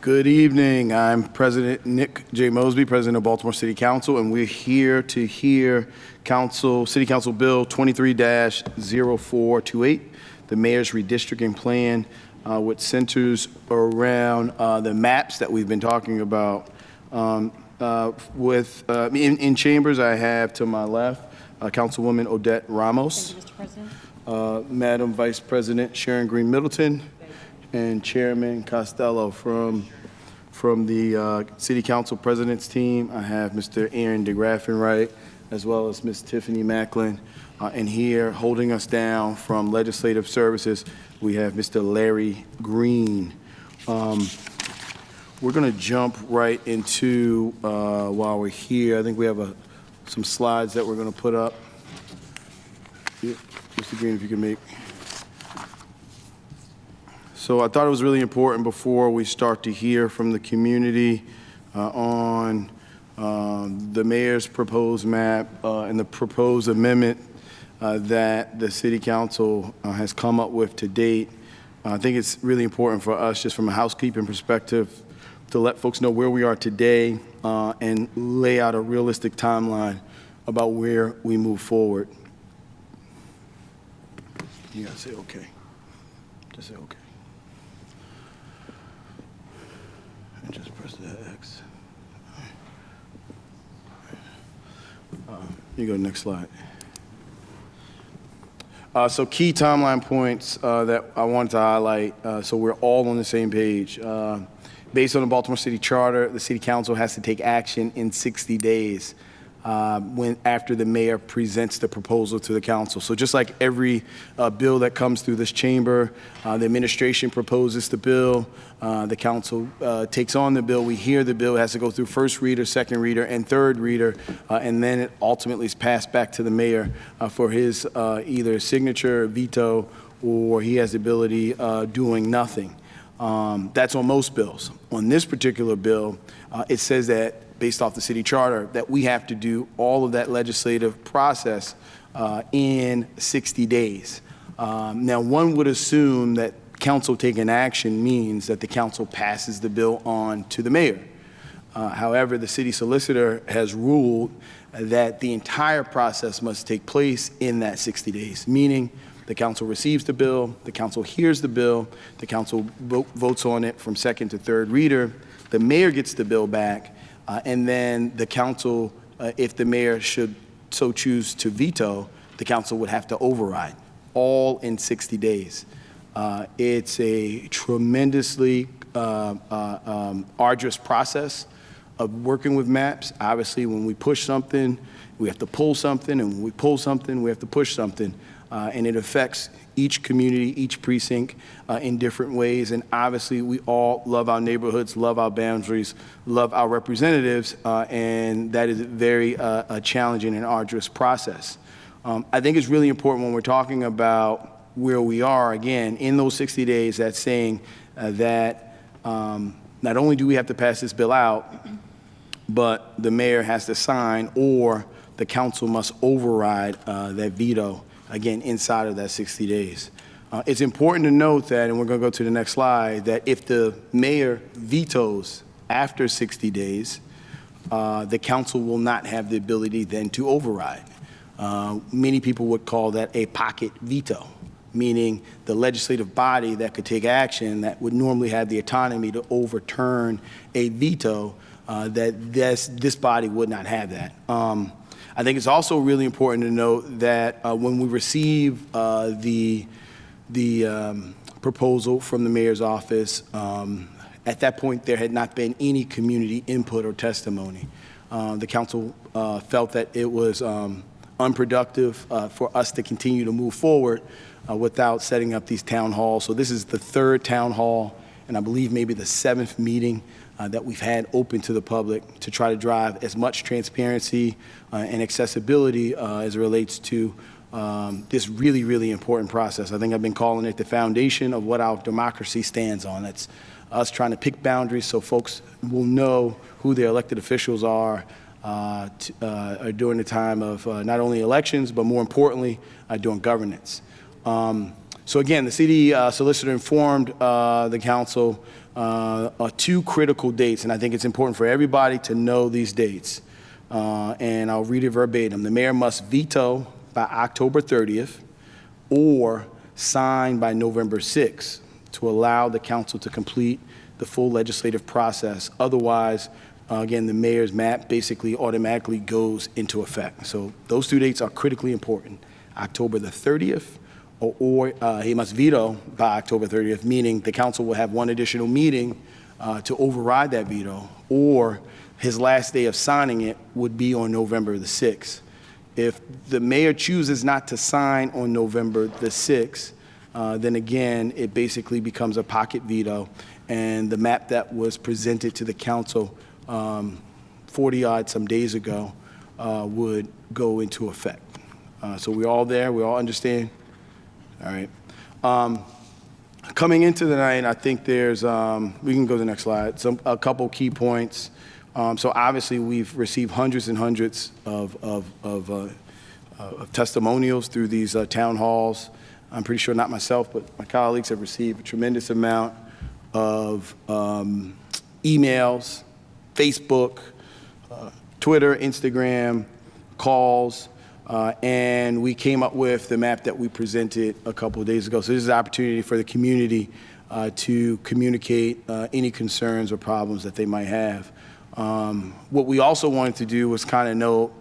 Good evening. I'm President Nick J. Mosby, President of Baltimore City Council, and we're here to hear City Council Bill 23-0428, the Mayor's Redistricting Plan, which centers around the maps that we've been talking about. In chambers, I have to my left Councilwoman Odette Ramos. Thank you, Mr. President. Madam Vice President Sharon Green Middleton, and Chairman Costello from the City Council President's team. I have Mr. Aaron DeGraffenreich, as well as Ms. Tiffany Macklin. And here, holding us down from Legislative Services, we have Mr. Larry Green. We're going to jump right into, while we're here, I think we have some slides that we're going to put up. Yeah, Mr. Green, if you can make. So I thought it was really important before we start to hear from the community on the mayor's proposed map and the proposed amendment that the City Council has come up with to date. I think it's really important for us, just from a housekeeping perspective, to let folks know where we are today and lay out a realistic timeline about where we move forward. You gotta say okay. Just say okay. And just press the X. You go next slide. So key timeline points that I wanted to highlight, so we're all on the same page. Based on the Baltimore City Charter, the City Council has to take action in 60 days after the mayor presents the proposal to the council. So just like every bill that comes through this chamber, the administration proposes the bill, the council takes on the bill, we hear the bill, it has to go through first reader, second reader, and third reader, and then it ultimately is passed back to the mayor for his either signature, veto, or he has the ability doing nothing. That's on most bills. On this particular bill, it says that, based off the city charter, that we have to do all of that legislative process in 60 days. Now, one would assume that council taking action means that the council passes the bill on to the mayor. However, the city solicitor has ruled that the entire process must take place in that 60 days, meaning the council receives the bill, the council hears the bill, the council votes on it from second to third reader, the mayor gets the bill back, and then the council, if the mayor should so choose to veto, the council would have to override, all in 60 days. It's a tremendously arduous process of working with maps. Obviously, when we push something, we have to pull something, and when we pull something, we have to push something. And it affects each community, each precinct in different ways. And obviously, we all love our neighborhoods, love our boundaries, love our representatives, and that is a very challenging and arduous process. I think it's really important when we're talking about where we are, again, in those 60 days, that's saying that not only do we have to pass this bill out, but the mayor has to sign, or the council must override that veto, again, inside of that 60 days. It's important to note that, and we're going to go to the next slide, that if the mayor vetoes after 60 days, the council will not have the ability then to override. Many people would call that a pocket veto, meaning the legislative body that could take action that would normally have the autonomy to overturn a veto, that this body would not have that. I think it's also really important to note that when we receive the proposal from the mayor's office, at that point there had not been any community input or testimony. The council felt that it was unproductive for us to continue to move forward without setting up these town halls. So this is the third town hall, and I believe maybe the 7th meeting that we've had open to the public to try to drive as much transparency and accessibility as it relates to this really, really important process. I think I've been calling it the foundation of what our democracy stands on. It's us trying to pick boundaries so folks will know who their elected officials are during the time of not only elections, but more importantly, during governance. So again, the city solicitor informed the council 2 critical dates, and I think it's important for everybody to know these dates. And I'll read it verbatim. The mayor must veto by October 30th or sign by November 6th to allow the council to complete the full legislative process. Otherwise, again, the mayor's map basically automatically goes into effect. So those 2 dates are critically important. October the 30th, or he must veto by October 30th, meaning the council will have 1 additional meeting to override that veto, or his last day of signing it would be on November the 6th. If the mayor chooses not to sign on November the 6th, then again, it basically becomes a pocket veto, and the map that was presented to the council 40-odd some days ago would go into effect. So we're all there, we all understand? All right. Coming into the night, I think there's, we can go to the next slide, a couple key points. So obviously we've received hundreds and hundreds of testimonials through these town halls. I'm pretty sure not myself, but my colleagues have received a tremendous amount of emails, Facebook, Twitter, Instagram, calls, and we came up with the map that we presented a couple of days ago. So this is an opportunity for the community to communicate any concerns or problems that they might have. What we also wanted to do was kind of note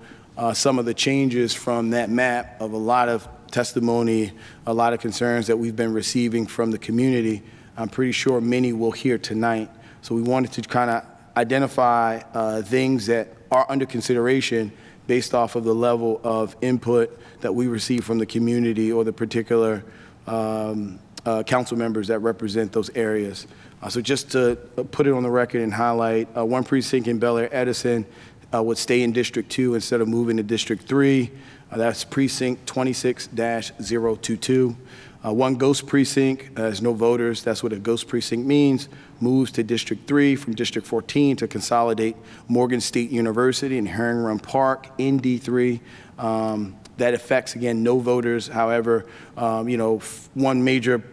some of the changes from that map of a lot of testimony, a lot of concerns that we've been receiving from the community. I'm pretty sure many will hear tonight. So we wanted to kind of identify things that are under consideration based off of the level of input that we receive from the community or the particular council members that represent those areas. So just to put it on the record and highlight, 1 precinct in Bel Air Edison would stay in District 2 instead of moving to District 3. That's precinct 26-022. 1 ghost precinct has no voters. That's what a ghost precinct means. Moves to District 3 from District 14 to consolidate Morgan State University and Herring Run Park in D3. That affects, again, no voters. However, you know, one major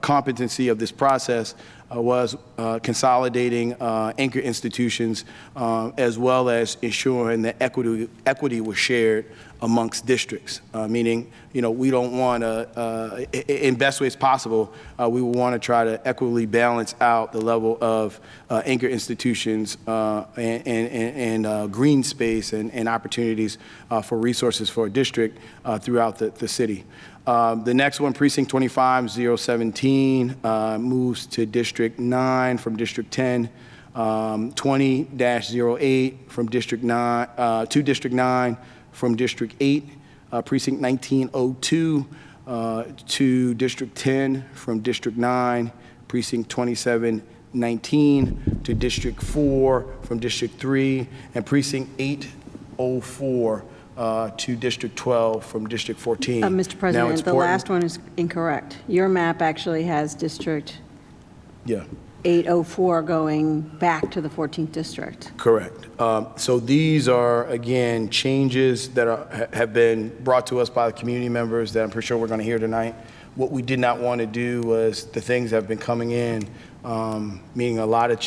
competency of this process was consolidating anchor institutions as well as ensuring that equity was shared amongst districts, meaning, you know, we don't want to, in best ways possible, we will want to try to equitably balance out the level of anchor institutions and green space and opportunities for resources for a district throughout the city. The next one, precinct 25-017, moves to District 9 from District 10, 20-08 from District 9, to District 9 from District 8, precinct 1902 to District 10 from District 9, precinct 2719 to District 4 from District 3, and precinct 804 to District 12 from District 14. Mr. President, the last one is incorrect. Your map actually has District 804 going back to the 14th District. Correct. So these are, again, changes that have been brought to us by the community members that I'm pretty sure we're going to hear tonight. What we did not want to do was the things that have been coming in, meaning a lot of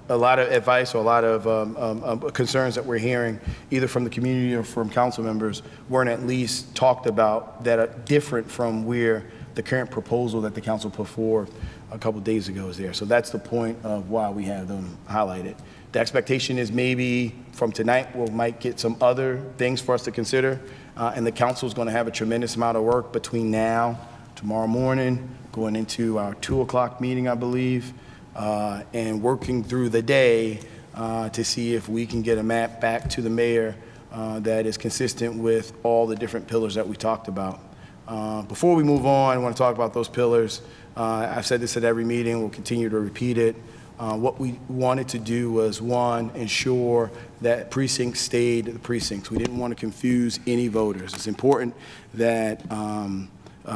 advice or a lot of concerns that we're hearing either from the community or from council members weren't at least talked about that are different from where the current proposal that the council put forward a couple days ago is there. So that's the point of why we have them highlighted. The expectation is maybe from tonight we might get some other things for us to consider, and the council is going to have a tremendous amount of work between now, tomorrow morning, going into our 2 o'clock meeting, I believe, and working through the day to see if we can get a map back to the mayor that is consistent with all the different pillars that we talked about. Before we move on, I want to talk about those pillars. I've said this at every meeting, we'll continue to repeat it. What we wanted to do was, one, ensure that precincts stayed the precincts. We didn't want to confuse any voters. It's important that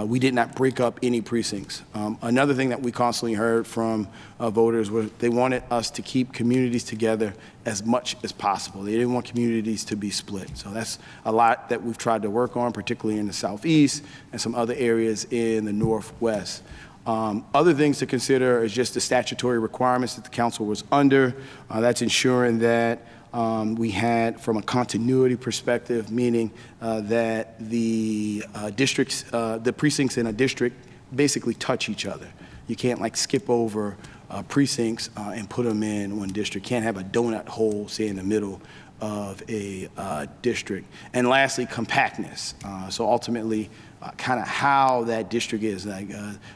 we did not break up any precincts. Another thing that we constantly heard from voters was they wanted us to keep communities together as much as possible. They didn't want communities to be split. So that's a lot that we've tried to work on, particularly in the southeast and some other areas in the northwest. Other things to consider is just the statutory requirements that the council was under. That's ensuring that we had, from a continuity perspective, meaning that the districts, the precincts in a district basically touch each other. You can't like skip over precincts and put them in one district. Can't have a donut hole, say, in the middle of a district. And lastly, compactness. So ultimately, kind of how that district is. Like,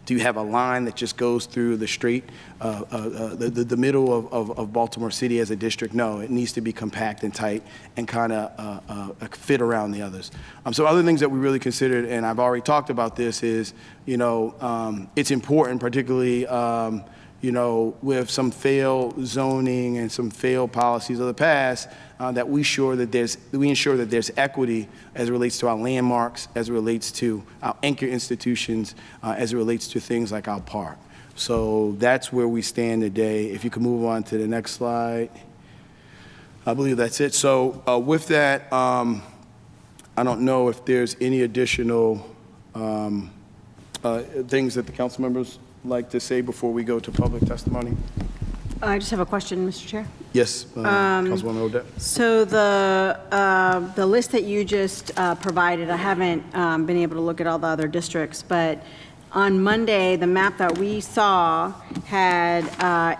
do you have a line that just goes through the straight, the middle of Baltimore City as a district? No, it needs to be compact and tight and kind of fit around the others. So other things that we really considered, and I've already talked about this, is, you know, it's important, particularly, you know, with some failed zoning and some failed policies of the past, that we ensure that there's equity as it relates to our landmarks, as it relates to our anchor institutions, as it relates to things like our park. So that's where we stand today. If you could move on to the next slide. I believe that's it. So with that, I don't know if there's any additional things that the council members like to say before we go to public testimony. I just have a question, Mr. Chair. Yes, Councilwoman Odette. So the list that you just provided, I haven't been able to look at all the other districts, but on Monday, the map that we saw had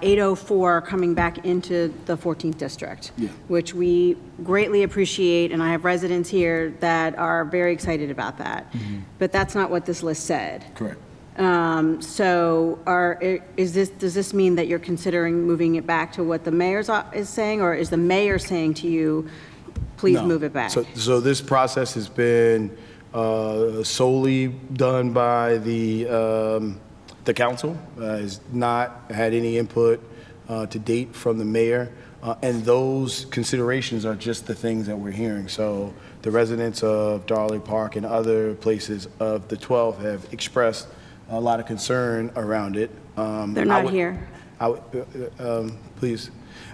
804 coming back into the 14th district, Yeah. which we greatly appreciate, and I have residents here that are very excited about that. But that's not what this list said. Correct. So does this mean that you're considering moving it back to what the mayor is saying, or is the mayor saying to you, please No. move it back? So this process has been solely done by the council. Has not had any input to date from the mayor. And those considerations are just the things that we're hearing. So the residents of Darley Park and other places of the 12 have expressed a lot of concern around it. They're not here. Please.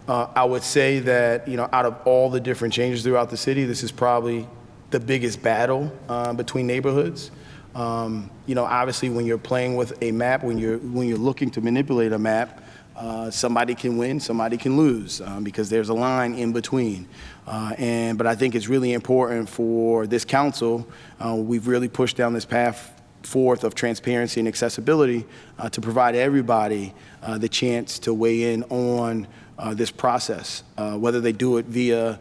I would say that, you know, out of all the different changes throughout the city, this is probably the biggest battle between neighborhoods. You know, obviously, when you're playing with a map, when you're looking to manipulate a map, somebody can win, somebody can lose, because there's a line in between. But I think it's really important for this council. We've really pushed down this path forth of transparency and accessibility to provide everybody the chance to weigh in on this process, whether they do it via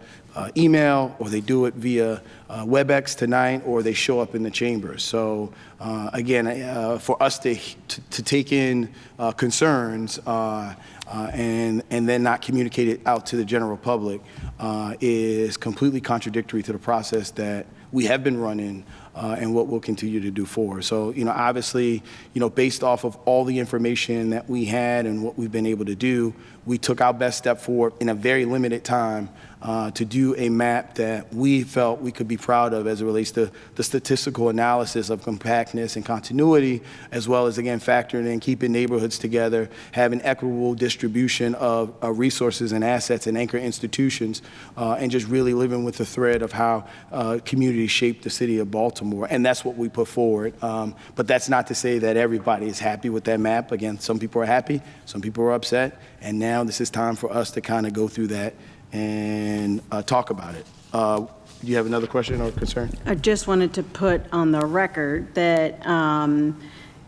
email or they do it via WebEx tonight or they show up in the chambers. So again, for us to take in concerns and then not communicate it out to the general public is completely contradictory to the process that we have been running and what we'll continue to do forward. So, you know, obviously, you know, based off of all the information that we had and what we've been able to do, we took our best step forward in a very limited time to do a map that we felt we could be proud of as it relates to the statistical analysis of compactness and continuity, as well as, again, factoring in keeping neighborhoods together, having equitable distribution of resources and assets and anchor institutions, and just really living with the thread of how communities shape the city of Baltimore. And that's what we put forward. But that's not to say that everybody is happy with that map. Again, some people are happy, some people are upset, and now this is time for us to kind of go through that and talk about it. Do you have another question or concern? I just wanted to put on the record that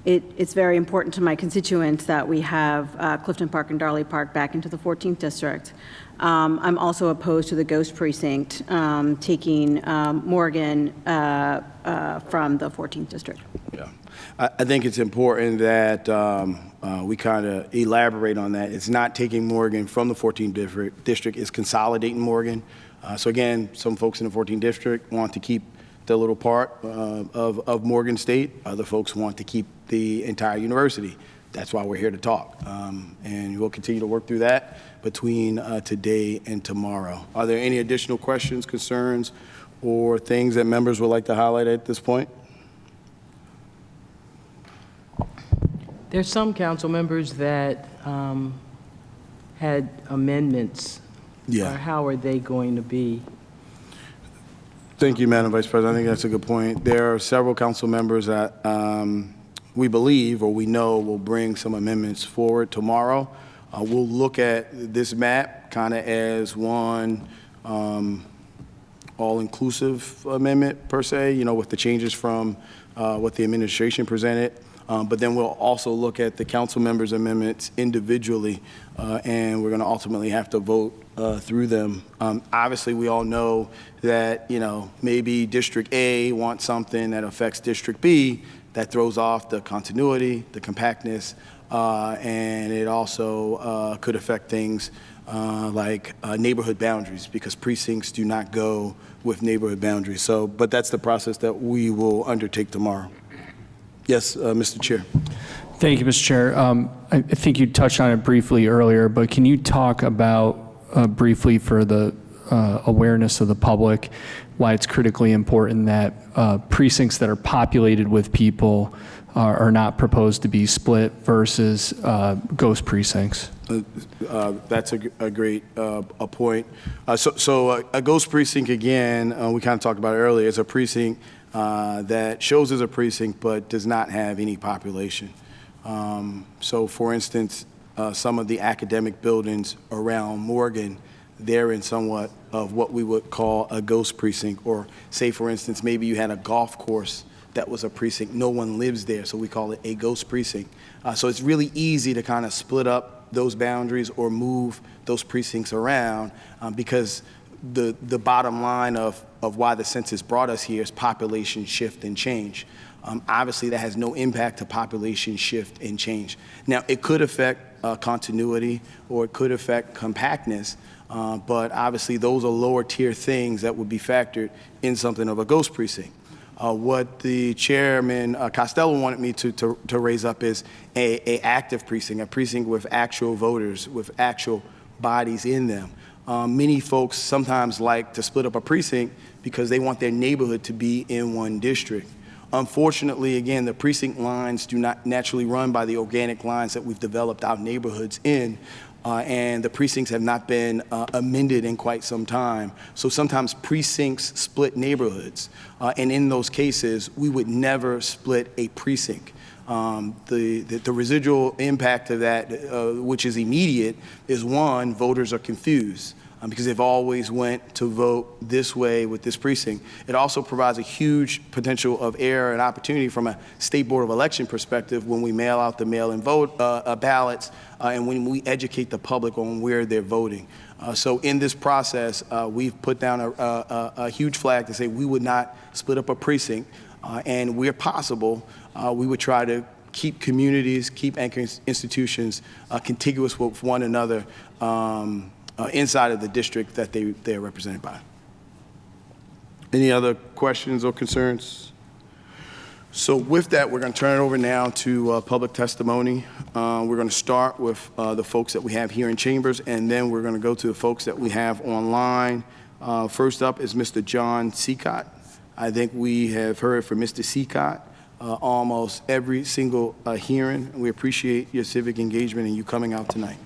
it's very important to my constituents that we have Clifton Park and Darley Park back into the 14th district. I'm also opposed to the ghost precinct taking Morgan from the 14th district. Yeah, I think it's important that we kind of elaborate on that. It's not taking Morgan from the 14th district, it's consolidating Morgan. So again, some folks in the 14th district want to keep the little part of Morgan State. Other folks want to keep the entire university. That's why we're here to talk. And we'll continue to work through that between today and tomorrow. Are there any additional questions, concerns, or things that members would like to highlight at this point? There's some council members that had amendments. Yeah. How are they going to be? Thank you, Madam Vice President. I think that's a good point. There are several council members that we believe or we know will bring some amendments forward tomorrow. We'll look at this map kind of as one all-inclusive amendment per se, you know, with the changes from what the administration presented. But then we'll also look at the council members' amendments individually, and we're going to ultimately have to vote through them. Obviously, we all know that, you know, maybe District A wants something that affects District B that throws off the continuity, the compactness, and it also could affect things like neighborhood boundaries, because precincts do not go with neighborhood boundaries. So, but that's the process that we will undertake tomorrow. Yes, Mr. Chair. Thank you, Mr. Chair. I think you touched on it briefly earlier, but can you talk about briefly for the awareness of the public why it's critically important that precincts that are populated with people are not proposed to be split versus ghost precincts? That's a great point. So a ghost precinct, again, we kind of talked about it earlier, is a precinct that shows as a precinct but does not have any population. So for instance, some of the academic buildings around Morgan, they're in somewhat of what we would call a ghost precinct. Or say, for instance, maybe you had a golf course that was a precinct. No one lives there, so we call it a ghost precinct. So it's really easy to kind of split up those boundaries or move those precincts around because the bottom line of why the census brought us here is population shift and change. Obviously, that has no impact to population shift and change. Now, it could affect continuity or it could affect compactness, but obviously those are lower tier things that would be factored in something of a ghost precinct. What the chairman Costello wanted me to raise up is a active precinct, a precinct with actual voters, with actual bodies in them. Many folks sometimes like to split up a precinct because they want their neighborhood to be in one district. Unfortunately, again, the precinct lines do not naturally run by the organic lines that we've developed our neighborhoods in, and the precincts have not been amended in quite some time. So sometimes precincts split neighborhoods, and in those cases, we would never split a precinct. The residual impact of that, which is immediate, is one, voters are confused because they've always went to vote this way with this precinct. It also provides a huge potential of error and opportunity from a State Board of Election perspective when we mail out the mail-in vote ballots and when we educate the public on where they're voting. So in this process, we've put down a huge flag to say we would not split up a precinct, and where possible, we would try to keep communities, keep anchor institutions contiguous with one another inside of the district that they are represented by. Any other questions or concerns? So with that, we're going to turn it over now to public testimony. We're going to start with the folks that we have here in chambers, and then we're going to go to the folks that we have online. First up is Mr. John Seacott. I think we have heard from Mr. Seacott almost every single hearing. We appreciate your civic engagement and you coming out tonight.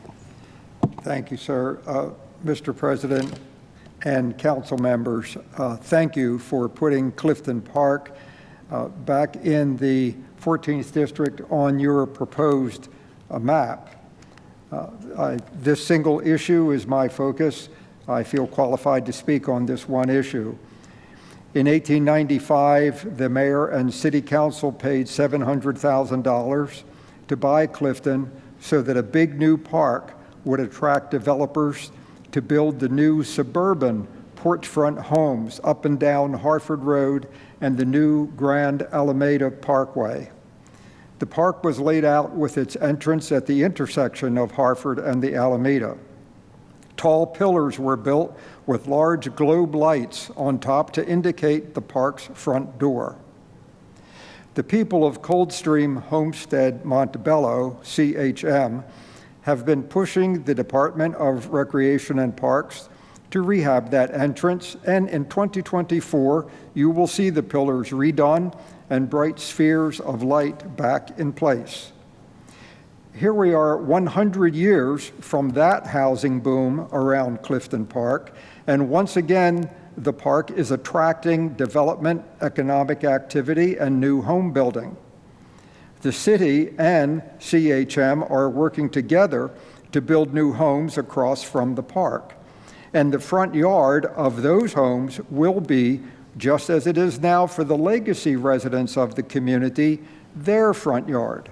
Thank you, sir. Mr. President and council members, thank you for putting Clifton Park back in the 14th District on your proposed map. This single issue is my focus. I feel qualified to speak on this one issue. In 1895, the mayor and city council paid $700,000 to buy Clifton so that a big new park would attract developers to build the new suburban porchfront homes up and down Harford Road and the new Grand Alameda Parkway. The park was laid out with its entrance at the intersection of Harford and the Alameda. Tall pillars were built with large globe lights on top to indicate the park's front door. The people of Coldstream Homestead Montebello, CHM, have been pushing the Department of Recreation and Parks to rehab that entrance, and in 2024, you will see the pillars redone and bright spheres of light back in place. here we are 100 years from that housing boom around Clifton Park, and once again, the park is attracting development, economic activity, and new home building. The city and CHM are working together to build new homes across from the park. And the front yard of those homes will be, just as it is now for the legacy residents of the community, their front yard.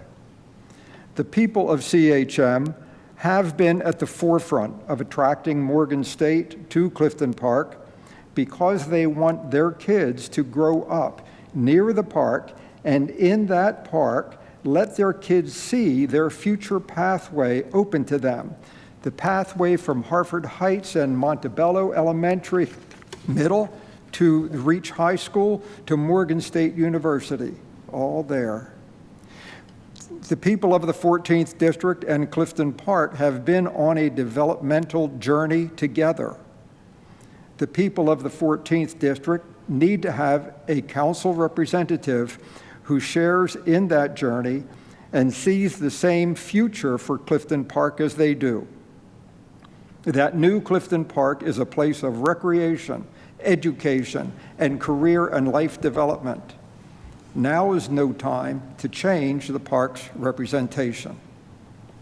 The people of CHM have been at the forefront of attracting Morgan State to Clifton Park because they want their kids to grow up near the park, and in that park, let their kids see their future pathway open to them. The pathway from Harford Heights and Montebello Elementary Middle to Reach High School to Morgan State University, all there. The people of the 14th District and Clifton Park have been on a developmental journey together. The people of the 14th District need to have a council representative who shares in that journey and sees the same future for Clifton Park as they do. That new Clifton Park is a place of recreation, education, and career and life development. Now is no time to change the park's representation.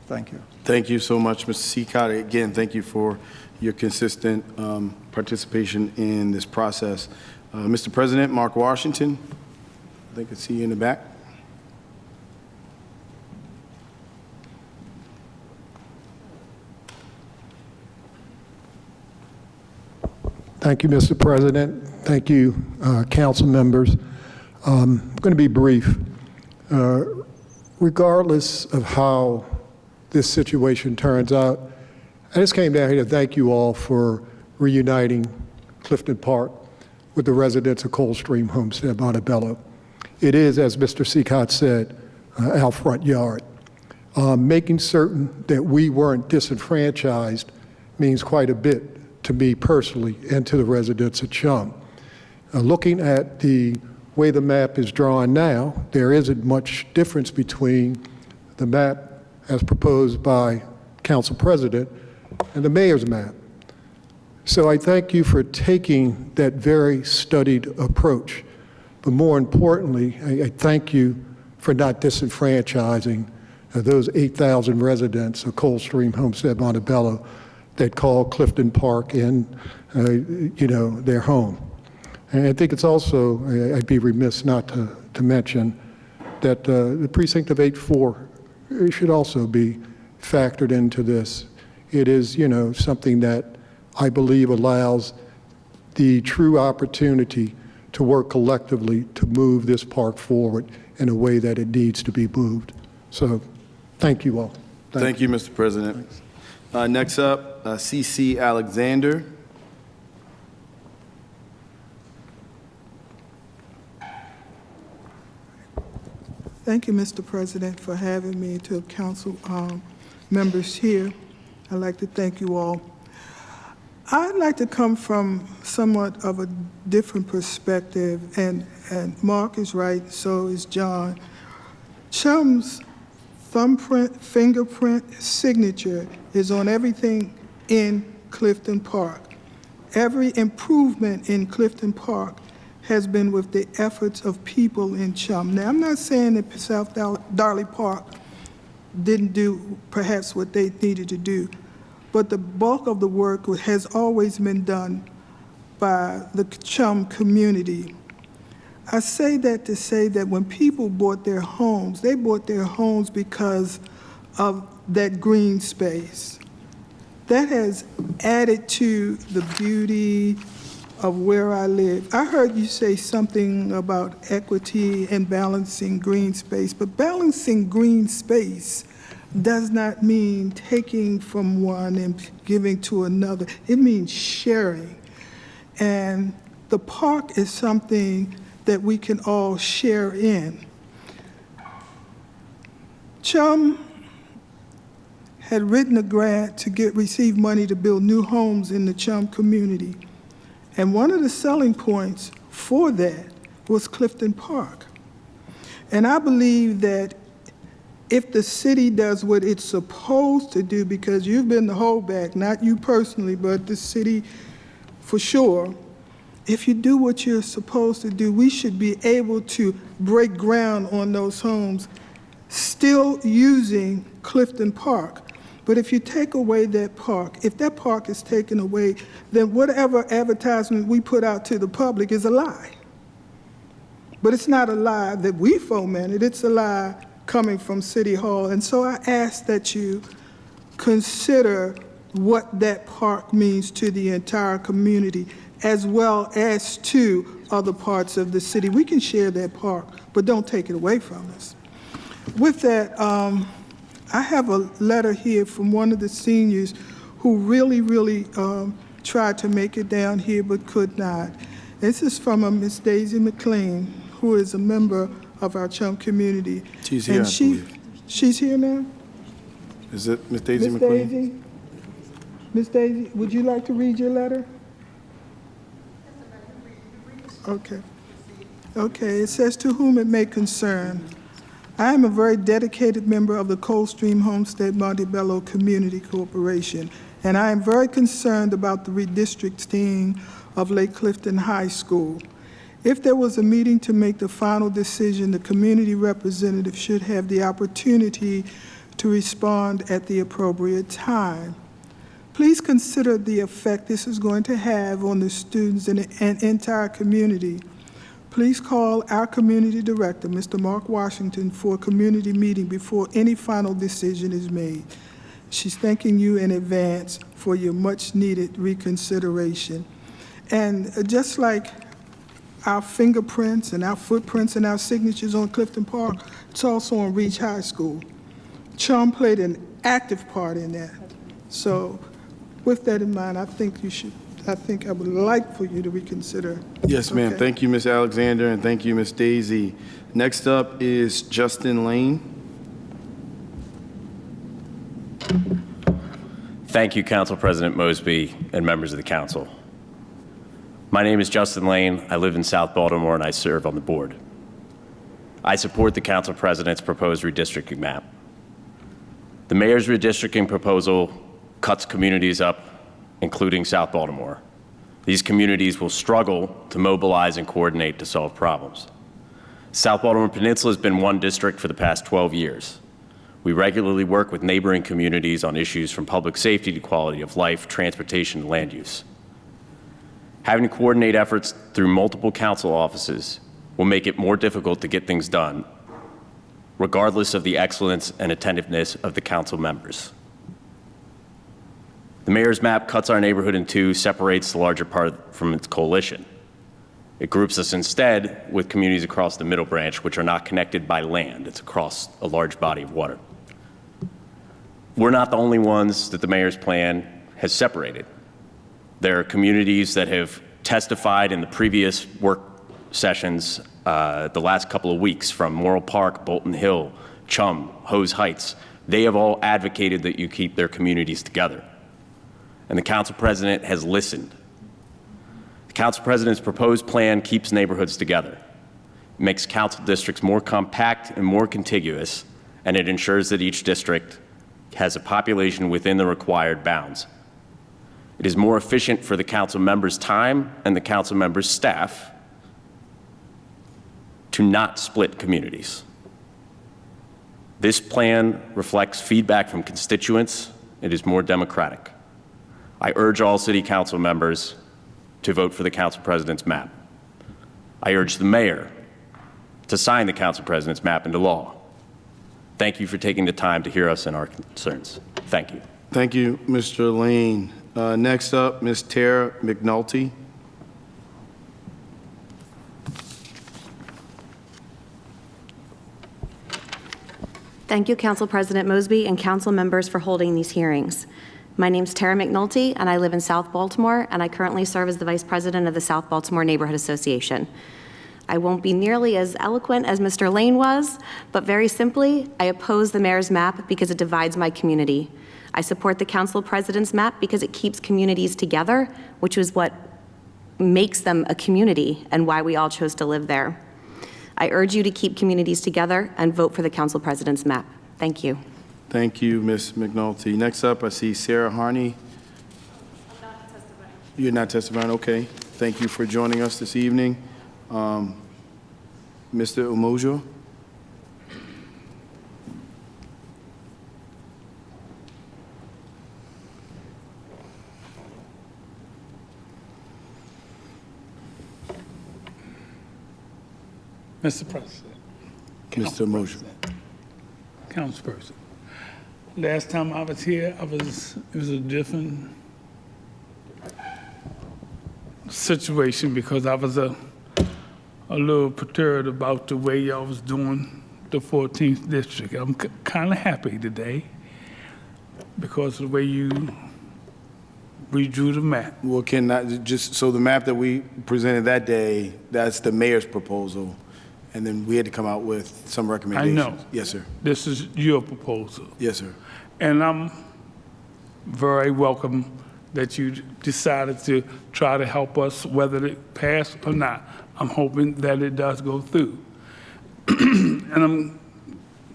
Thank you. Thank you so much, Mr. Cicott. Again, thank you for your consistent participation in this process. Mr. President, Mark Washington, I think I see you in the back. Thank you, Mr. President. Thank you, council members. I'm going to be brief. Regardless of how this situation turns out, I just came down here to thank you all for reuniting Clifton Park with the residents of Coldstream Homestead, Montebello. It is, as Mr. Cicott said, our front yard. Making certain that we weren't disenfranchised means quite a bit to me personally and to the residents of Chum. Looking at the way the map is drawn now, there isn't much difference between the map as proposed by Council President and the mayor's map. So I thank you for taking that very studied approach. But more importantly, I thank you for not disenfranchising those 8,000 residents of Coldstream Homestead, Montebello that call Clifton Park in, their home. And I think it's also, I'd be remiss not to mention that the precinct of 8-4 should also be factored into this. It is, something that I believe allows the true opportunity to work collectively to move this park forward in a way that it needs to be moved. So thank you all. Thank you, Mr. President. Next up, C.C. Alexander. Thank you, Mr. President, for having me, to council members here. I'd like to thank you all. I'd like to come from somewhat of a different perspective, and Mark is right, so is John. Chum's thumbprint, fingerprint, signature is on everything in Clifton Park. Every improvement in Clifton Park has been with the efforts of people in Chum. Now, I'm not saying that South Darley Park didn't do perhaps what they needed to do, but the bulk of the work has always been done by the Chum community. I say that to say that when people bought their homes, they bought their homes because of that green space. That has added to the beauty of where I live. I heard you say something about equity and balancing green space, but balancing green space does not mean taking from one and giving to another. It means sharing. And the park is something that we can all share in. Chum had written a grant to receive money to build new homes in the Chum community. And one of the selling points for that was Clifton Park. And I believe that if the city does what it's supposed to do, because you've been the holdback, not you personally, but the city for sure, if you do what you're supposed to do, we should be able to break ground on those homes, still using Clifton Park. But if you take away that park, if that park is taken away, then whatever advertisement we put out to the public is a lie. But it's not a lie that we fomented, it's a lie coming from City Hall. And so I ask that you consider what that park means to the entire community, as well as to other parts of the city. We can share that park, but don't take it away from us. With that, I have a letter here from one of the seniors who really tried to make it down here but could not. This is from a Miss Daisy McLean, who is a member of our Chum community. She's here, And I believe. She's here now? Is it Ms. Daisy Miss McQueen? Daisy? Miss Daisy, would you like to read your letter? Okay. Okay, it says, "To whom it may concern, I am a very dedicated member of the Coldstream Homestead Montebello Community Corporation, and I am very concerned about the redistricting of Lake Clifton High School. If there was a meeting to make the final decision, the community representative should have the opportunity to respond at the appropriate time. Please consider the effect this is going to have on the students and the entire community. Please call our community director, Mr. Mark Washington, for a community meeting before any final decision is made. She's thanking you in advance for your much-needed reconsideration." And just like our fingerprints and our footprints and our signatures on Clifton Park, it's also on Reach High School. Chum played an active part in that. So with that in mind, I think I would like for you to reconsider. Yes, ma'am. Okay. Thank you, Ms. Alexander, and thank you, Ms. Daisy. Next up is Justin Lane. Thank you, Council President Mosby and members of the council. My name is Justin Lane. I live in South Baltimore and I serve on the board. I support the Council President's proposed redistricting map. The mayor's redistricting proposal cuts communities up, including South Baltimore. These communities will struggle to mobilize and coordinate to solve problems. South Baltimore Peninsula has been one district for the past 12 years. We regularly work with neighboring communities on issues from public safety to quality of life, transportation, and land use. Having to coordinate efforts through multiple council offices will make it more difficult to get things done, regardless of the excellence and attentiveness of the council members. The mayor's map cuts our neighborhood in two, separates the larger part from its coalition. It groups us instead with communities across the Middle Branch, which are not connected by land. It's across a large body of water. We're not the only ones that the mayor's plan has separated. There are communities that have testified in the previous work sessions the last couple of weeks, from Morrill Park, Bolton Hill, Chum, Hose Heights. They have all advocated that you keep their communities together. And the council president has listened. The council president's proposed plan keeps neighborhoods together. It makes council districts more compact and more contiguous, and it ensures that each district has a population within the required bounds. It is more efficient for the council members' time and the council members' staff to not split communities. This plan reflects feedback from constituents. It is more democratic. I urge all city council members to vote for the council president's map. I urge the mayor to sign the council president's map into law. Thank you for taking the time to hear us and our concerns. Thank you. Thank you, Mr. Lane. Next up, Ms. Tara McNulty. Thank you, Council President Mosby and council members for holding these hearings. My name's Tara McNulty, and I live in South Baltimore, and I currently serve as the Vice President of the South Baltimore Neighborhood Association. I won't be nearly as eloquent as Mr. Lane was, but very simply, I oppose the mayor's map because it divides my community. I support the council president's map because it keeps communities together, which is what makes them a community and why we all chose to live there. I urge you to keep communities together and vote for the council president's map. Thank you. Thank you, Ms. McNulty. Next up, I see Sarah Harney. You're not testifying, okay. Thank you for joining us this evening. Mr. Umojo? Mr. President. Mr. Umojo. Councilperson. Last time I was here, it was a different situation because I was a little perturbed about the way y'all was doing the 14th district. I'm kind of happy today because of the way you redrew the map. Well, so the map that we presented that day, that's the mayor's proposal, and then we had to come out with some recommendations. I know. Yes, sir. This is your proposal. Yes, sir. And I'm very welcome that you decided to try to help us, whether it passed or not. I'm hoping that it does go through. And I'm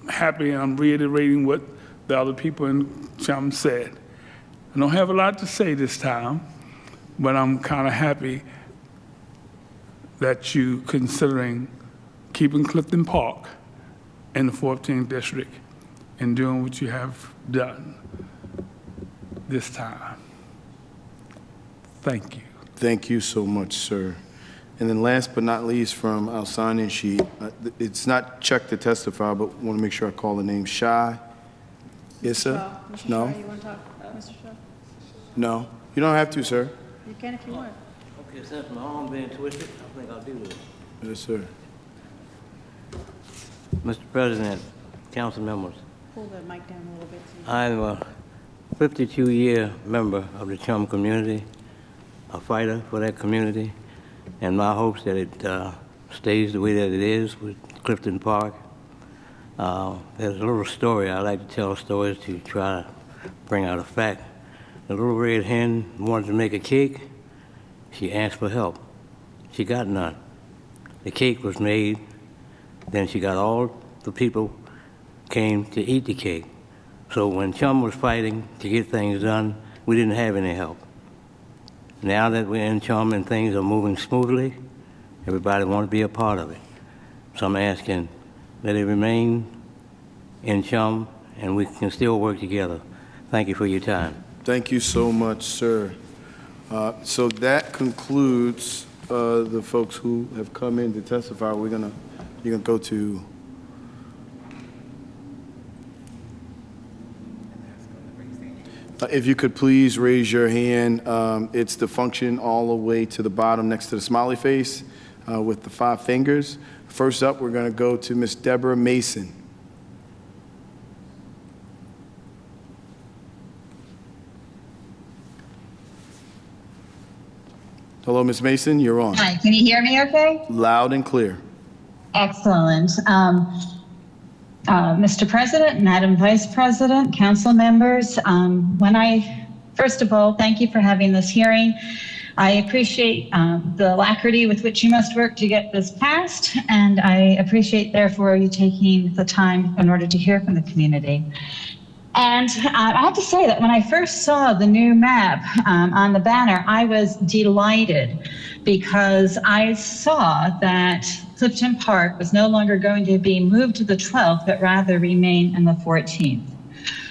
happy, and I'm reiterating what the other people in Chum said. I don't have a lot to say this time, but I'm kind of happy that you considering keeping Clifton Park in the 14th district and doing what you have done this time. Thank you. Thank you so much, sir. And then last but not least, from our sign-in sheet, it's not checked to testify, but want to make sure I call the name. Shai Issa? No? You want to talk, Mr. Shaw? No? You don't have to, sir. You can if you want. Okay, since my arm being twisted, I think I'll do this. Yes, sir. Mr. President, council members, Pull the mic down a little bit. I'm a 52-year member of the Chum community, a fighter for that community, and my hopes that it stays the way that it is with Clifton Park. There's a little story. I like to tell stories to try to bring out a fact. The little red hen wanted to make a cake. She asked for help. She got none. The cake was made. Then she got all the people came to eat the cake. So when Chum was fighting to get things done, we didn't have any help. Now that we're in Chum and things are moving smoothly, everybody wants to be a part of it. So I'm asking that it remain in Chum and we can still work together. Thank you for your time. Thank you so much, sir. So that concludes the folks who have come in to testify. You're gonna go to. If you could please raise your hand. It's the function all the way to the bottom next to the smiley face with the 5 fingers. First up, we're going to go to Miss Deborah Mason. Hello, Miss Mason, you're on. Hi, can you hear me okay? Loud and clear. Excellent. Mr. President, Madam Vice President, council members, first of all, thank you for having this hearing. I appreciate the alacrity with which you must work to get this passed, and I appreciate, therefore, you taking the time in order to hear from the community. And I have to say that when I first saw the new map on the banner, I was delighted because I saw that Clifton Park was no longer going to be moved to the 12th, but rather remain in the 14th.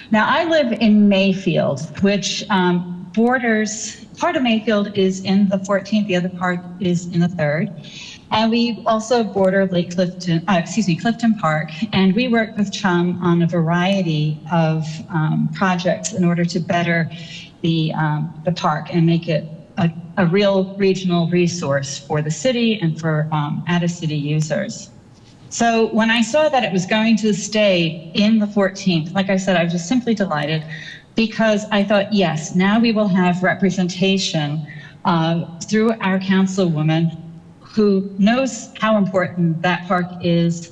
Now, I live in Mayfield, which borders, part of Mayfield is in the 14th, the other part is in the 3rd. And we also border Clifton Park, and we work with Chum on a variety of projects in order to better the park and make it a real regional resource for the city and for out-of-city users. So when I saw that it was going to stay in the 14th, like I said, I was just simply delighted because I thought, yes, now we will have representation through our councilwoman who knows how important that park is,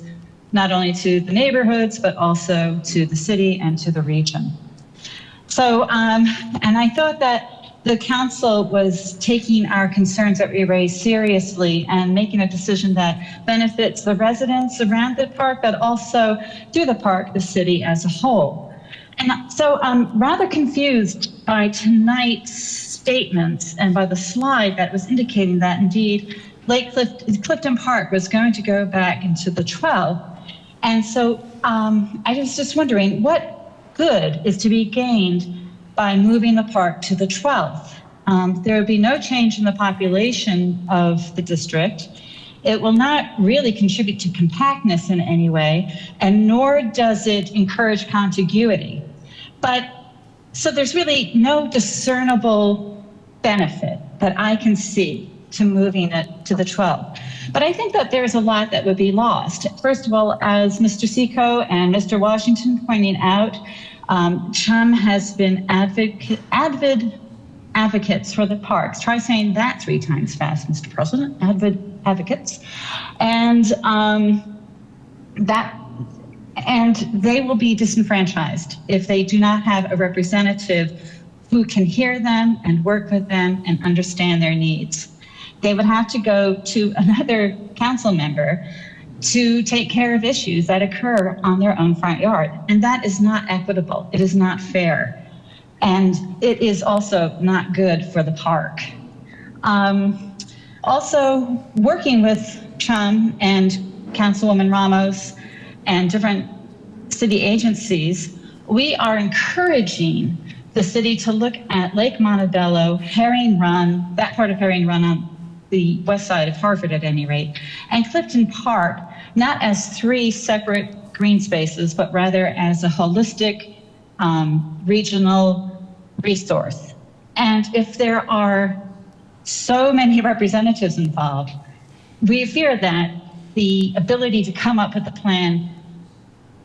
not only to the neighborhoods, but also to the city and to the region. So, and I thought that the council was taking our concerns that we raised seriously and making a decision that benefits the residents around the park, but also through the park, the city as a whole. And so I'm rather confused by tonight's statements and by the slide that was indicating that indeed Clifton Park was going to go back into the 12th. And so I was just wondering what good is to be gained by moving the park to the 12th. There would be no change in the population of the district. It will not really contribute to compactness in any way, and nor does it encourage contiguity. But so there's really no discernible benefit that I can see to moving it to the 12th. But I think that there's a lot that would be lost. First of all, as Mr. Seco and Mr. Washington pointing out, CHUM has been avid advocates for the parks. Try saying that 3 times fast, Mr. President. Avid advocates. And they will be disenfranchised if they do not have a representative who can hear them and work with them and understand their needs. They would have to go to another council member to take care of issues that occur on their own front yard. And that is not equitable. It is not fair. And it is also not good for the park. Also, working with CHUM and Councilwoman Ramos and different city agencies, we are encouraging the city to look at Lake Montebello, Herring Run, that part of Herring Run on the west side of Harvard at any rate, and Clifton Park, not as 3 separate green spaces, but rather as a holistic regional resource. And if there are so many representatives involved, we fear that the ability to come up with a plan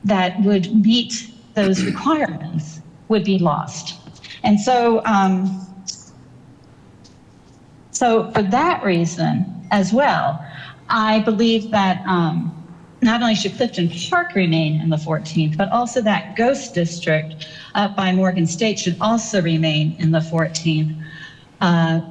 that would meet those requirements would be lost. And so, so for that reason as well, I believe that not only should Clifton Park remain in the 14th, but also that Ghost District up by Morgan State should also remain in the 14th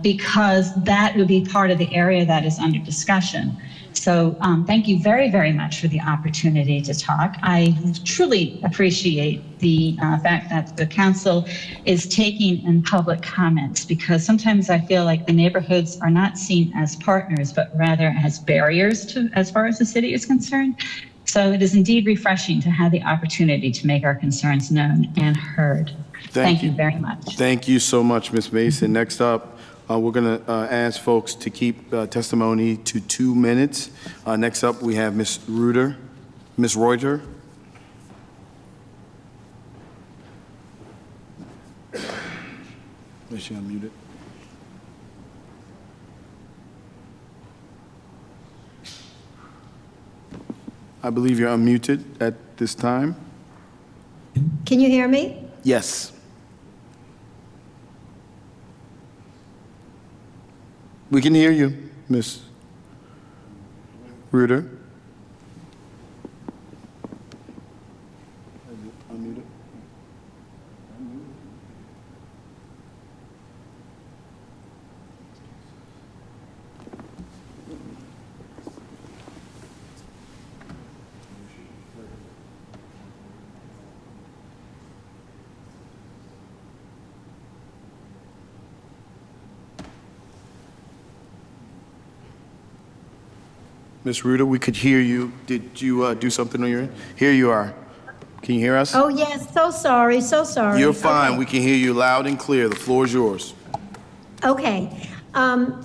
because that would be part of the area that is under discussion. So thank you very, very much for the opportunity to talk. I truly appreciate the fact that the council is taking in public comments, because sometimes I feel like the neighborhoods are not seen as partners, but rather as barriers to, as far as the city is concerned. So it is indeed refreshing to have the opportunity to make our concerns known and heard. Thank you very much. Thank you so much, Ms. Mason. Next up, we're going to ask folks to keep testimony to 2 minutes. Next up, we have Ms. Reuter. Ms. Reuter. Is she unmuted? I believe you're unmuted at this time. Can you hear me? Yes. We can hear you, Ms. Reuter. Ms. Reuter, we could hear you. Did you do something on your end? Here you are. Can you hear us? Oh, yes, so sorry, so sorry. You're fine. Okay. We can hear you loud and clear. The floor is yours. Okay, and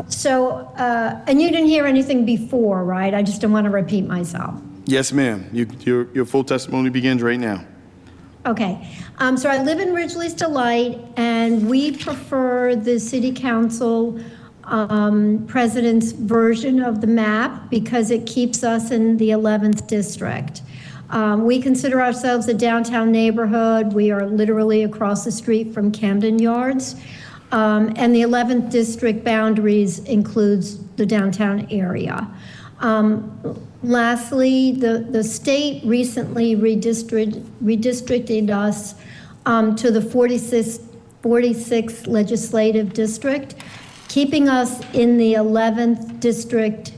you didn't hear anything before, right? I just don't want to repeat myself. Yes, ma'am. Your full testimony begins right now. Okay, so I live in Ridgely's Delight, and we prefer the city council president's version of the map because it keeps us in the 11th district. We consider ourselves a downtown neighborhood. We are literally across the street from Camden Yards. And the 11th district boundaries includes the downtown area. Lastly, the state recently redistricted us to the 46th Legislative District. Keeping us in the 11th District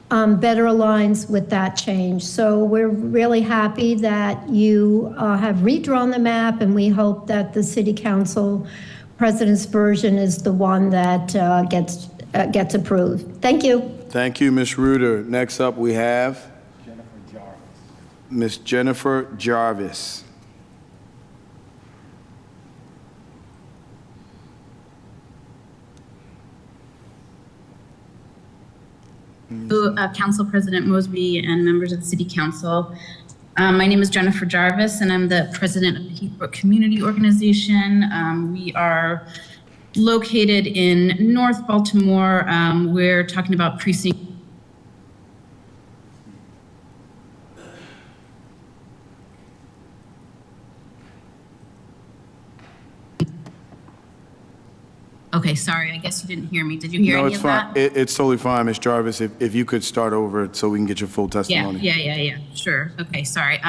better aligns with that change. So we're really happy that you have redrawn the map, and we hope that the City Council President's version is the one that gets approved. Thank you. Thank you, Ms. Reuter. Next up, we have Ms. Jennifer Jarvis. Council President Mosby and members of the City Council. My name is Jennifer Jarvis, and I'm the president of the Heathbrook Community Organization. We are located in North Baltimore. We're talking about precinct. Okay, sorry, I guess you didn't hear me. Did you hear No, any it's of fine. that? It's totally fine, Ms. Jarvis. If you could start over so we can get your full testimony. Yeah, sure. Okay, sorry.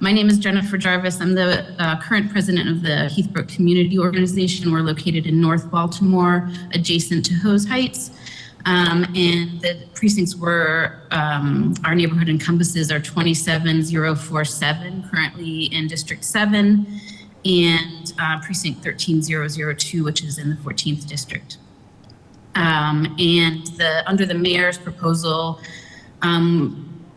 My name is Jennifer Jarvis. I'm the current president of the Heathbrook Community Organization. We're located in North Baltimore, adjacent to Hose Heights. And the precincts where our neighborhood encompasses are 27047, currently in District 7, and precinct 13002, which is in the 14th District. And under the mayor's proposal,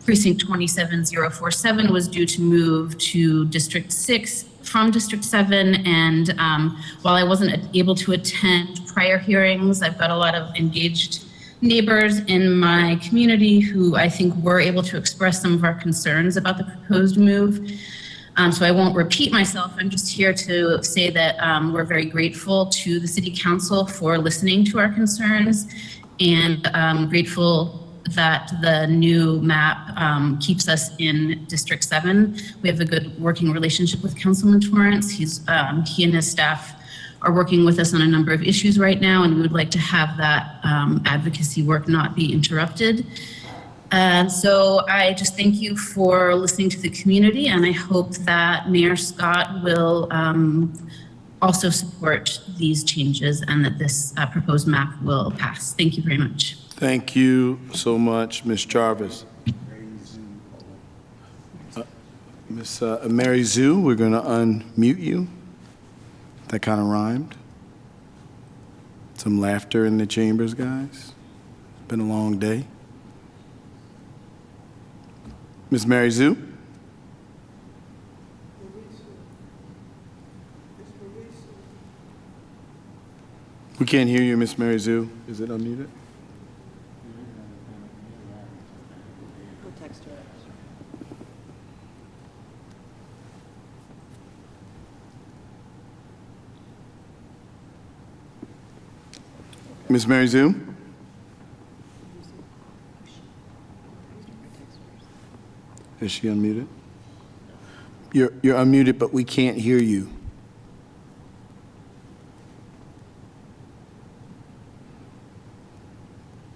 precinct 27047 was due to move to District 6 from District 7. And while I wasn't able to attend prior hearings, I've got a lot of engaged neighbors in my community who I think were able to express some of our concerns about the proposed move. So I won't repeat myself. I'm just here to say that we're very grateful to the City Council for listening to our concerns, and grateful that the new map keeps us in District 7. We have a good working relationship with Councilman Torrance. He and his staff are working with us on a number of issues right now, and we would like to have that advocacy work not be interrupted. And so I just thank you for listening to the community, and I hope that Mayor Scott will also support these changes and that this proposed map will pass. Thank you very much. Thank you so much, Ms. Jarvis. Ms. Mary Zhu, we're going to unmute you. That kind of rhymed. Some laughter in the chambers, guys. Been a long day. Ms. Mary Zhu? We can't hear you, Ms. Mary Zhu. Is it unmuted? Ms. Mary Zhu? Is she unmuted? You're unmuted, but we can't hear you.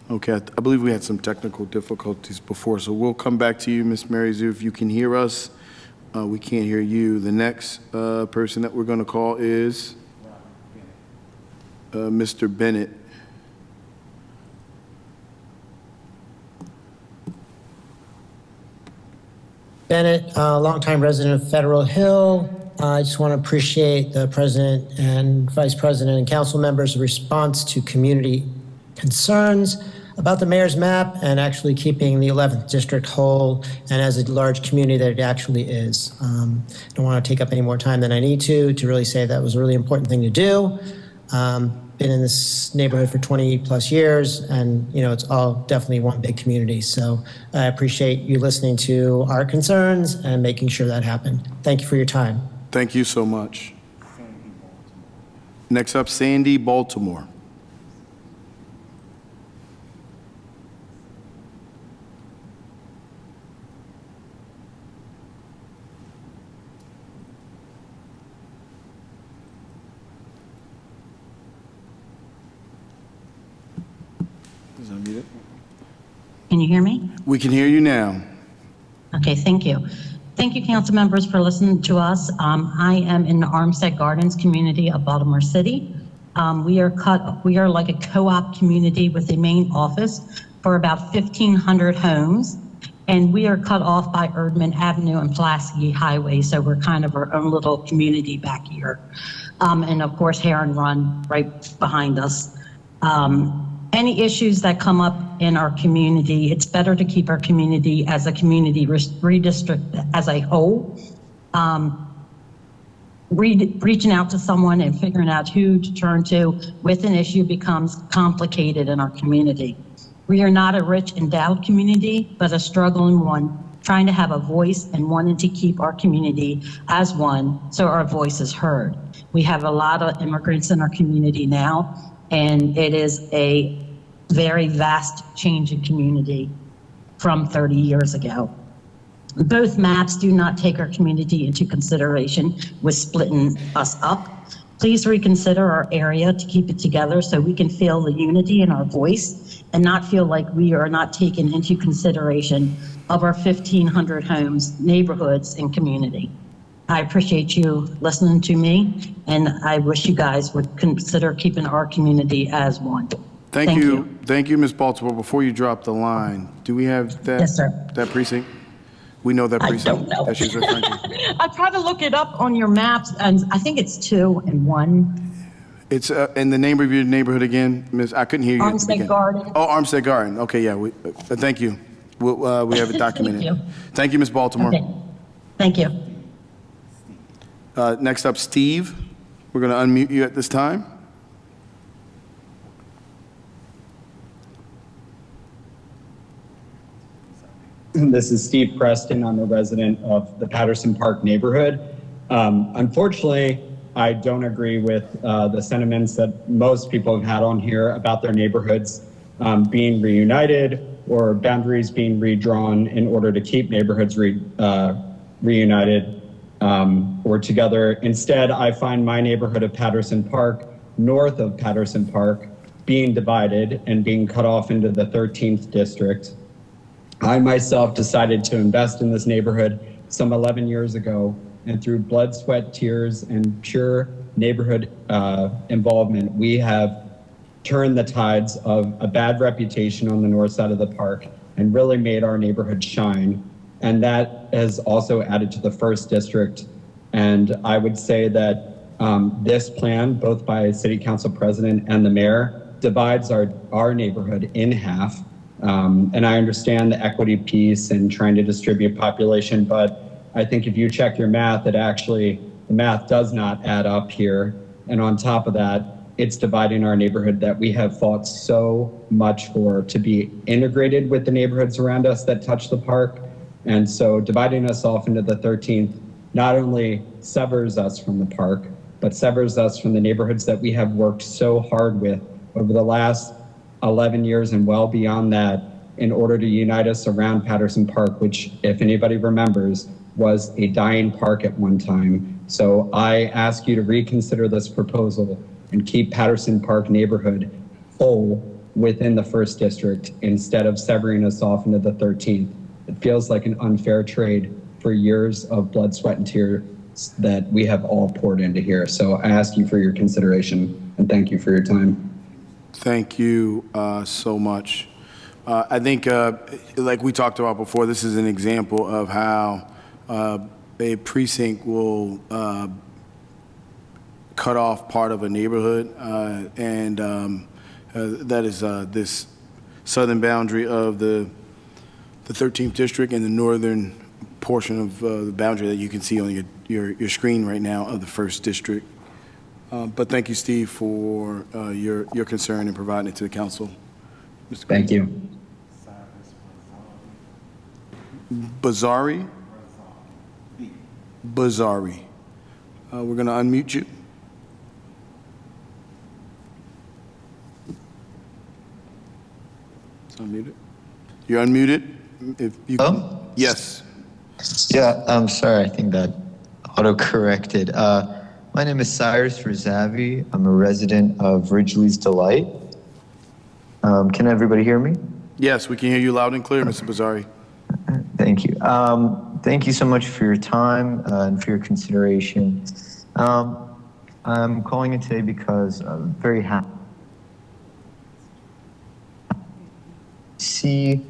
Okay, I believe we had some technical difficulties before, so we'll come back to you, Ms. Mary Zhu. If you can hear us, we can't hear you. The next person that we're going to call is Mr. Bennett. Bennett, longtime resident of Federal Hill. I just want to appreciate the president and vice president and council members' response to community concerns about the mayor's map and actually keeping the 11th district whole and as a large community that it actually is. I don't want to take up any more time than I need to really say that was a really important thing to do. Been in this neighborhood for 20 plus years, and it's all definitely one big community. So I appreciate you listening to our concerns and making sure that happened. Thank you for your time. Thank you so much. Next up, Sandy Baltimore. Can you hear me? We can hear you now. Okay, thank you. Thank you, council members, for listening to us. I am in the Armstead Gardens community of Baltimore City. We are like a co-op community with a main office for about 1,500 homes. And we are cut off by Erdman Avenue and Pulaski Highway, so we're kind of our own little community back here. And of course, Heron Run right behind us. Any issues that come up in our community, it's better to keep our community as a community redistrict as a whole. Reaching out to someone and figuring out who to turn to with an issue becomes complicated in our community. We are not a rich, endowed community, but a struggling one, trying to have a voice and wanting to keep our community as one so our voice is heard. We have a lot of immigrants in our community now, and it is a very vast change in community from 30 years ago. Both maps do not take our community into consideration with splitting us up. Please reconsider our area to keep it together so we can feel the unity in our voice and not feel like we are not taken into consideration of our 1,500 homes, neighborhoods, and community. I appreciate you listening to me, and I wish you guys would consider keeping our community as one. Thank you. Thank you, Ms. Baltimore. Before you drop the line, do we have that? Yes, sir. That precinct? We know that precinct. I don't know. That she's referring to. I tried to look it up on your maps, and I think it's 2 and 1. It's in the name of your neighborhood again, Ms. I couldn't hear you. Armstead Garden. Oh, Armstead Garden. Okay, yeah. Thank you. We have it documented. Thank you. Thank you, Ms. Baltimore. Okay. Thank you. Next up, Steve. We're going to unmute you at this time. This is Steve Preston. I'm a resident of the Patterson Park neighborhood. Unfortunately, I don't agree with the sentiments that most people have had on here about their neighborhoods being reunited or boundaries being redrawn in order to keep neighborhoods reunited or together. Instead, I find my neighborhood of Patterson Park, north of Patterson Park, being divided and being cut off into the 13th district. I myself decided to invest in this neighborhood some 11 years ago, and through blood, sweat, tears, and pure neighborhood involvement, we have turned the tides of a bad reputation on the north side of the park and really made our neighborhood shine. And that has also added to the first district. And I would say that this plan, both by City Council President and the Mayor, divides our neighborhood in half. And I understand the equity piece and trying to distribute population, but I think if you check your math, the math does not add up here. And on top of that, it's dividing our neighborhood that we have fought so much for to be integrated with the neighborhoods around us that touch the park. And so dividing us off into the 13th not only severs us from the park, but severs us from the neighborhoods that we have worked so hard with over the last 11 years and well beyond that in order to unite us around Patterson Park, which, if anybody remembers, was a dying park at one time. So I ask you to reconsider this proposal and keep Patterson Park neighborhood whole within the first district instead of severing us off into the 13th. It feels like an unfair trade for years of blood, sweat, and tears that we have all poured into here. So I ask you for your consideration and thank you for your time. Thank you so much. I think, like we talked about before, this is an example of how a precinct will cut off part of a neighborhood, and that is this southern boundary of the 13th district and the northern portion of the boundary that you can see on your screen right now of the first district. But thank you, Steve, for your concern and providing it to the council. Mr. Thank you. Bazari? Bazari. We're going to unmute you. It's unmuted. You're unmuted. If you can. Oh? Yes. Yeah, I'm sorry. I think that auto-corrected. My name is Cyrus Razavi. I'm a resident of Ridgely's Delight. Can everybody hear me? Yes, we can hear you loud and clear, Mr. Bazari. Thank you. Thank you so much for your time and for your consideration. I'm calling in today because I'm very happy to see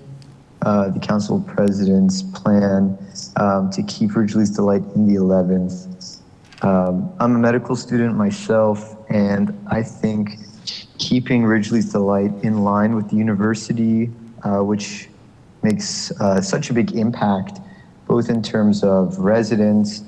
the council president's plan to keep Ridgely's Delight in the 11th. I'm a medical student myself, and I think keeping Ridgely's Delight in line with the university, which makes such a big impact, both in terms of residents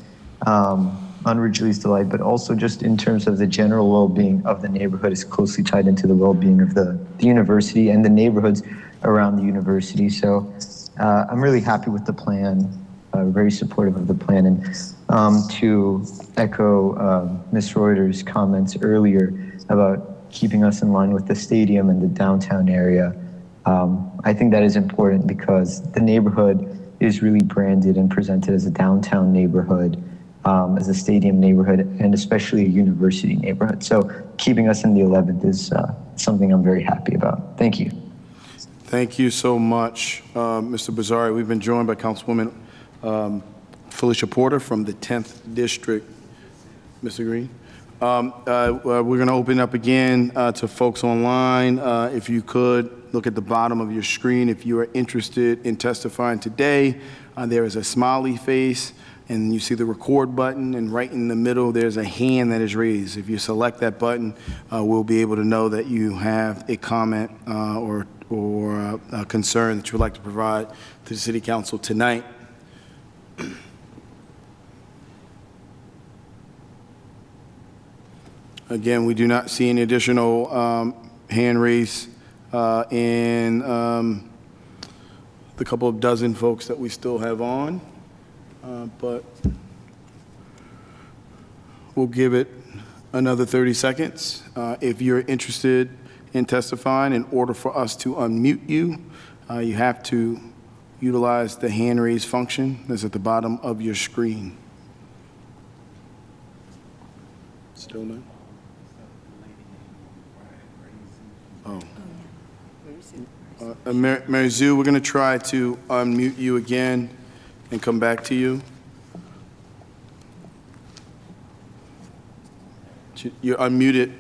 on Ridgely's Delight, but also just in terms of the general well-being of the neighborhood, is closely tied into the well-being of the university and the neighborhoods around the university. So I'm really happy with the plan, very supportive of the plan. And to echo Ms. Reuter's comments earlier about keeping us in line with the stadium and the downtown area, I think that is important because the neighborhood is really branded and presented as a downtown neighborhood, as a stadium neighborhood, and especially a university neighborhood. So keeping us in the 11th is something I'm very happy about. Thank you. Thank you so much, Mr. Bazzari. We've been joined by Councilwoman Felicia Porter from the 10th District. Mr. Green. We're going to open up again to folks online. If you could, look at the bottom of your screen. If you are interested in testifying today, there is a smiley face, and you see the record button, and right in the middle, there's a hand that is raised. If you select that button, we'll be able to know that you have a comment or a concern that you would like to provide to the City Council tonight. Again, we do not see any additional hand raise in the couple of dozen folks that we still have on, but we'll give it another 30 seconds. If you're interested in testifying, in order for us to unmute you, you have to utilize the hand raise function that's at the bottom of your screen. Still no? Oh. Mary Zoo, we're going to try to unmute you again and come back to you. You're unmuted.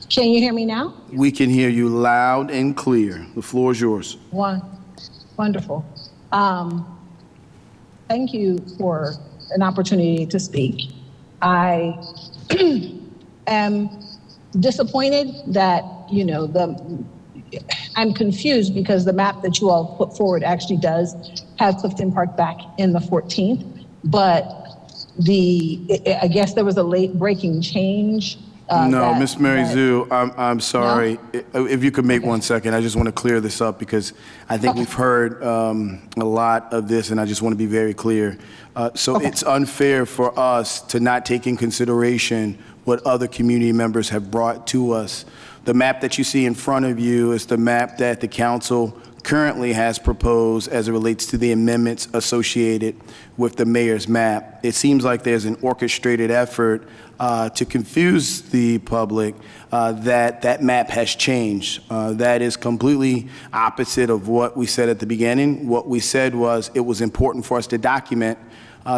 Can you hear me now? We can hear you loud and clear. The floor is yours. Wonderful. Thank you for an opportunity to speak. I am disappointed that, I'm confused because the map that you all put forward actually does have Clifton Park back in the 14th, but I guess there was a late breaking change. No, Miss Mary Zoo, I'm sorry. No? If you could make 1 second, I just want to clear this up because I think we've heard a lot of this, and I just want to be very clear. It's unfair for us to not take in consideration what other community members have brought to us. The map that you see in front of you is the map that the council currently has proposed as it relates to the amendments associated with the mayor's map. It seems like there's an orchestrated effort to confuse the public that map has changed. That is completely opposite of what we said at the beginning. What we said was it was important for us to document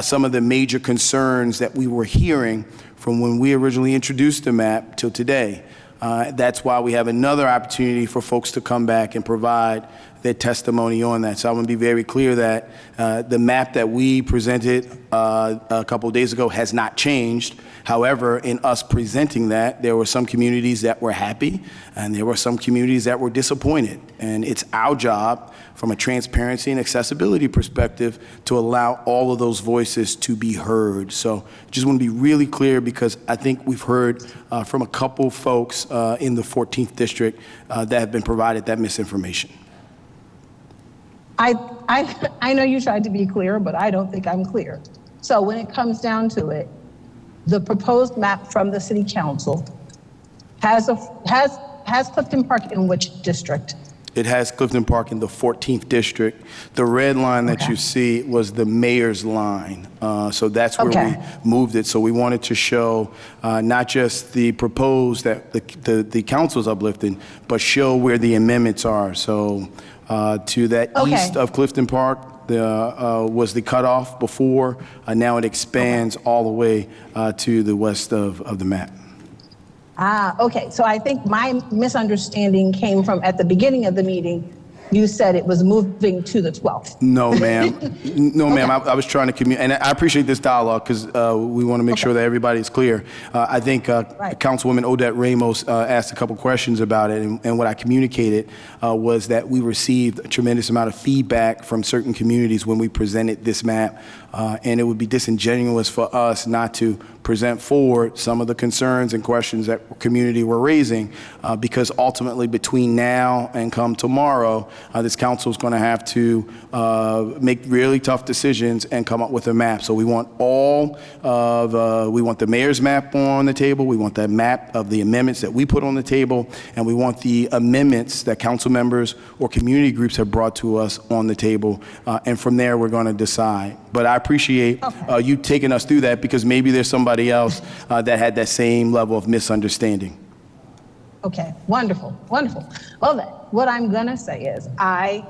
some of the major concerns that we were hearing from when we originally introduced the map till today. That's why we have another opportunity for folks to come back and provide their testimony on that. So I want to be very clear that the map that we presented a couple of days ago has not changed. However, in us presenting that, there were some communities that were happy and there were some communities that were disappointed. And it's our job from a transparency and accessibility perspective to allow all of those voices to be heard. So just want to be really clear because I think we've heard from a couple folks in the 14th District that have been provided that misinformation. I know you tried to be clear, but I don't think I'm clear. So when it comes down to it, the proposed map from the City Council has Clifton Park in which district? It has Clifton Park in the 14th District. The red line that you see was the mayor's line. So that's where we moved it. So we wanted to show not just the proposed that the council's uplifting, but show where the amendments are. So to that east of Clifton Park, was the cutoff before. Now it expands all the way to the west of the map. Okay, so I think my misunderstanding came from at the beginning of the meeting, you said it was moving to the 12th. No, ma'am. No, ma'am. I was trying to communicate, and I appreciate this dialogue because we want to make sure that everybody is clear. I think Councilwoman Odette Ramos asked a couple questions about it, and what I communicated was that we received a tremendous amount of feedback from certain communities when we presented this map, and it would be disingenuous for us not to present forward some of the concerns and questions that community were raising, because ultimately between now and come tomorrow, this council is going to have to make really tough decisions and come up with a map. So we want we want the mayor's map on the table, we want that map of the amendments that we put on the table, and we want the amendments that council members or community groups have brought to us on the table, and from there we're going to decide. But I appreciate you taking us through that, because maybe there's somebody else that had that same level of misunderstanding. Okay, wonderful, wonderful. Well then, what I'm gonna say is I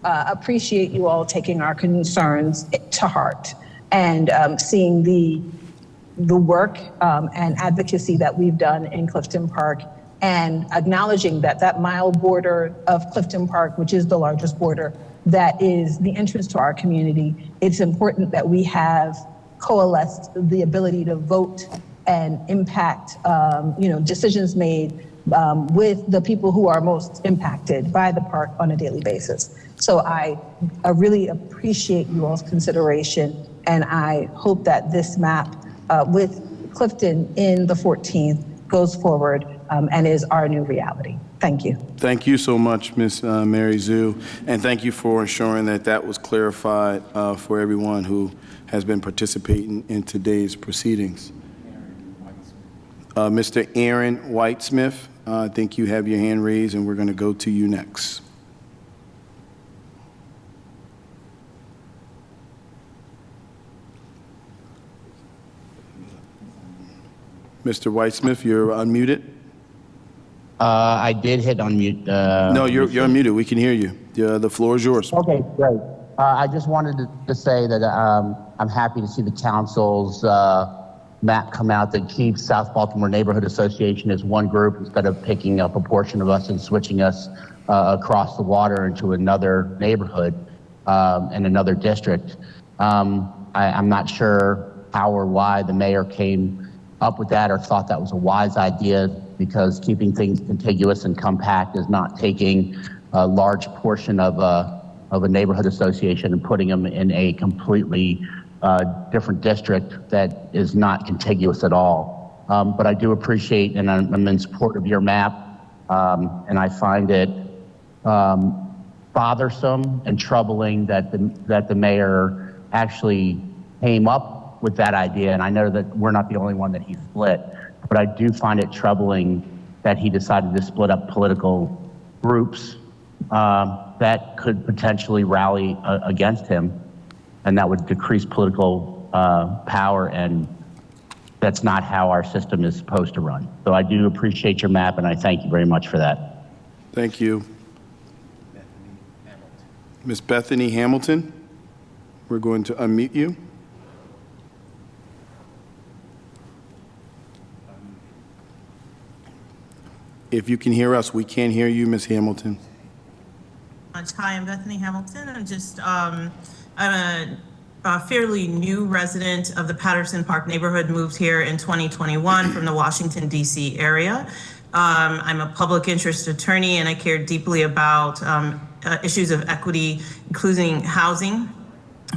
appreciate you all taking our concerns to heart and seeing the work and advocacy that we've done in Clifton Park, and acknowledging that that mile border of Clifton Park, which is the largest border, that is the entrance to our community, it's important that we have coalesced the ability to vote and impact, decisions made with the people who are most impacted by the park on a daily basis. So I really appreciate you all's consideration, and I hope that this map with Clifton in the 14th goes forward and is our new reality. Thank you. Thank you so much, Ms. Mary Zhu, and thank you for ensuring that that was clarified for everyone who has been participating in today's proceedings. Mr. Aaron Whitesmith, I think you have your hand raised, and we're going to go to you next. Mr. Whitesmith, you're unmuted. I did hit unmute. No, you're unmuted. We can hear you. The floor is yours. Okay, great. I just wanted to say that I'm happy to see the council's map come out that keeps South Baltimore Neighborhood Association as one group instead of picking up a portion of us and switching us across the water into another neighborhood and another district. I'm not sure how or why the mayor came up with that or thought that was a wise idea, because keeping things contiguous and compact is not taking a large portion of a neighborhood association and putting them in a completely different district that is not contiguous at all. But I do appreciate, and I'm in support of your map, and I find it bothersome and troubling that the mayor actually came up with that idea. And I know that we're not the only one that he split, but I do find it troubling that he decided to split up political groups that could potentially rally against him, and that would decrease political power, and that's not how our system is supposed to run. So I do appreciate your map, and I thank you very much for that. Thank you. Ms. Bethany Hamilton, we're going to unmute you. If you can hear us, we can't hear you, Ms. Hamilton. Hi, I'm Bethany Hamilton. I'm a fairly new resident of the Patterson Park neighborhood, moved here in 2021 from the Washington, D.C. area. I'm a public interest attorney, and I care deeply about issues of equity, including housing.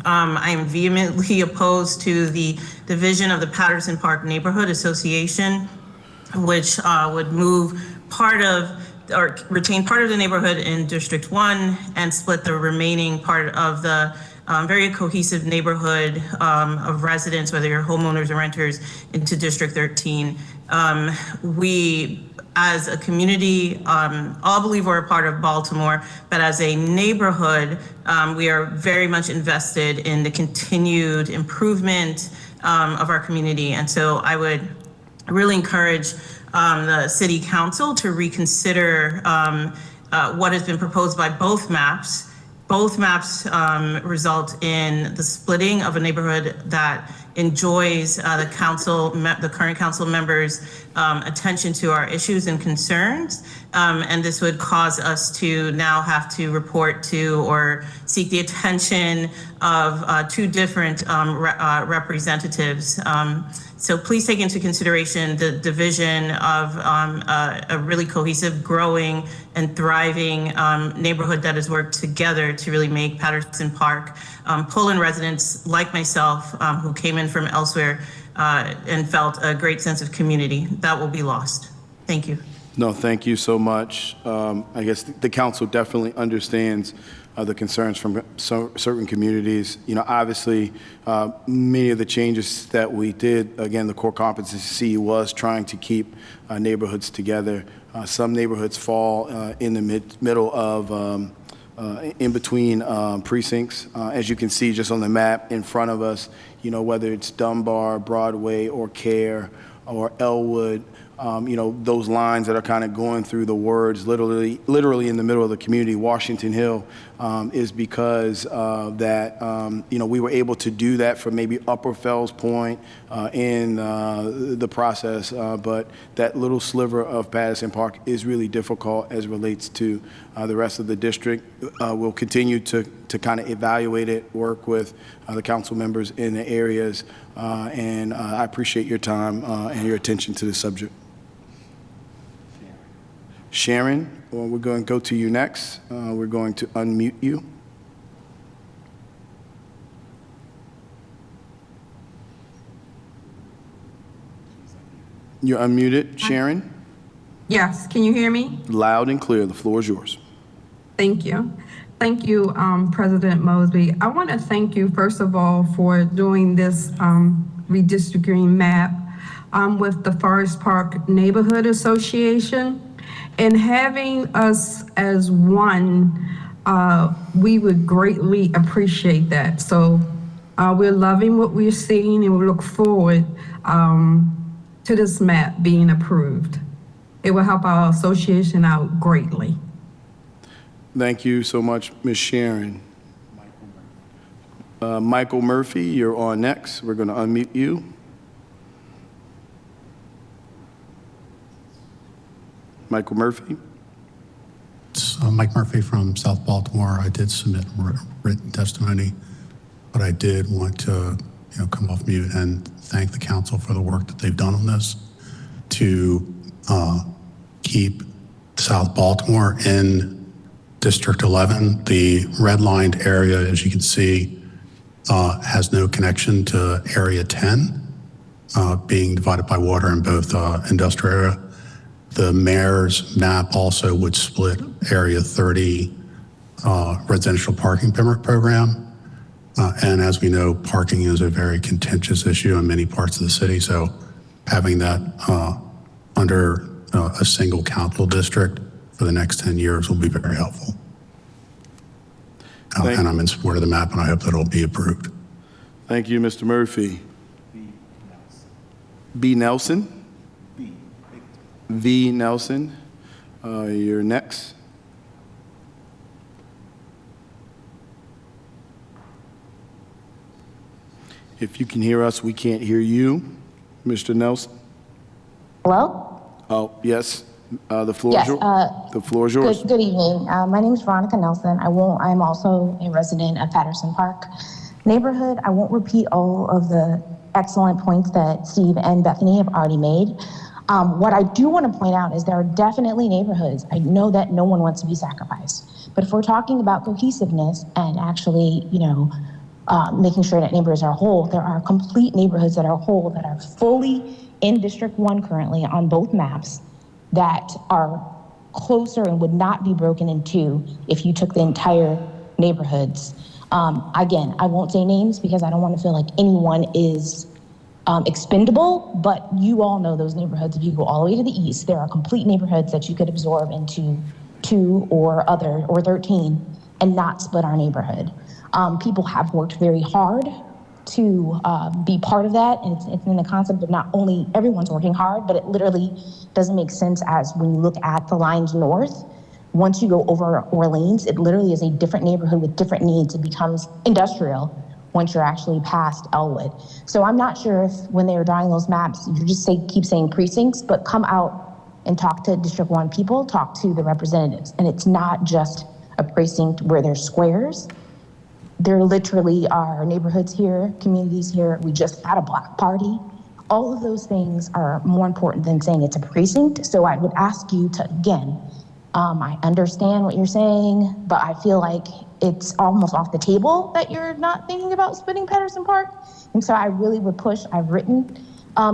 I am vehemently opposed to the division of the Patterson Park Neighborhood Association, which would move part of or retain part of the neighborhood in District 1 and split the remaining part of the very cohesive neighborhood of residents, whether you're homeowners or renters, into District 13. We, as a community, all believe we're a part of Baltimore, but as a neighborhood, we are very much invested in the continued improvement of our community. And so I would really encourage the City Council to reconsider what has been proposed by both maps Both maps result in the splitting of a neighborhood that enjoys the current council members' attention to our issues and concerns. And this would cause us to now have to report to or seek the attention of two different representatives. So please take into consideration the division of a really cohesive, growing, and thriving neighborhood that has worked together to really make Patterson Park pull in residents like myself who came in from elsewhere and felt a great sense of community. That will be lost. Thank you. No, thank you so much. I guess the council definitely understands the concerns from certain communities. You know, obviously, many of the changes that we did, again, the core competency was trying to keep neighborhoods together. Some neighborhoods fall in the middle of, in between precincts. As you can see just on the map in front of us, you know, whether it's Dunbar, Broadway, or Care, or Elwood, you know, those lines that are kind of going through the words literally in the middle of the community, Washington Hill, is because that, you know, we were able to do that for maybe Upper Fells Point in the process, but that little sliver of Patterson Park is really difficult as it relates to the rest of the district. We'll continue to kind of evaluate it, work with the council members in the areas, and I appreciate your time and your attention to this subject. Sharon, well, we're going to go to you next. We're going to unmute you. You're unmuted, Sharon. Yes, can you hear me? Loud and clear. The floor is yours. Thank you. Thank you, President Mosby. I want to thank you, first of all, for doing this redistricting map with the Forest Park Neighborhood Association. And having us as one, we would greatly appreciate that. So we're loving what we're seeing, and we look forward to this map being approved. It will help our association out greatly. Thank you so much, Ms. Sharon. Michael Murphy, you're on next. We're going to unmute you. Michael Murphy. It's Mike Murphy from South Baltimore. I did submit written testimony, but I did want to, come off mute and thank the council for the work that they've done on this to keep South Baltimore in District 11. The redlined area, as you can see, has no connection to Area 10, being divided by water in both industrial area. The mayor's map also would split Area 30 residential parking permit program. And as we know, parking is a very contentious issue in many parts of the city. So having that under a single council district for the next 10 years will be very helpful. And I'm in support of the map, and I hope that it'll be approved. Thank you, Mr. Murphy. B. Nelson. V. Nelson, you're next. If you can hear us, we can't hear you, Mr. Nelson. Hello? Oh, yes. The floor is yours. The floor is yours. Good evening. My name is Veronica Nelson. I'm also a resident of Patterson Park neighborhood. I won't repeat all of the excellent points that Steve and Bethany have already made. What I do want to point out is there are definitely neighborhoods. I know that no one wants to be sacrificed, but if we're talking about cohesiveness and actually, making sure that neighbors are whole, there are complete neighborhoods that are whole, that are fully in District 1 currently on both maps, that are closer and would not be broken in two if you took the entire neighborhoods. Again, I won't say names because I don't want to feel like anyone is expendable, but you all know those neighborhoods. If you go all the way to the east, there are complete neighborhoods that you could absorb into 2 or 13 and not split our neighborhood. People have worked very hard to be part of that, and it's in the concept of not only everyone's working hard, but it literally doesn't make sense as when you look at the lines north, once you go over Orleans, it literally is a different neighborhood with different needs. It becomes industrial once you're actually past Elwood. So I'm not sure if when they were drawing those maps, you just keep saying precincts, but come out and talk to District 1 people, talk to the representatives. And it's not just a precinct where there's squares. There literally are neighborhoods here, communities here. We just had a block party. All of those things are more important than saying it's a precinct. So I would ask you to, again, I understand what you're saying, but I feel like it's almost off the table that you're not thinking about splitting Patterson Park. And so I really would push, I've written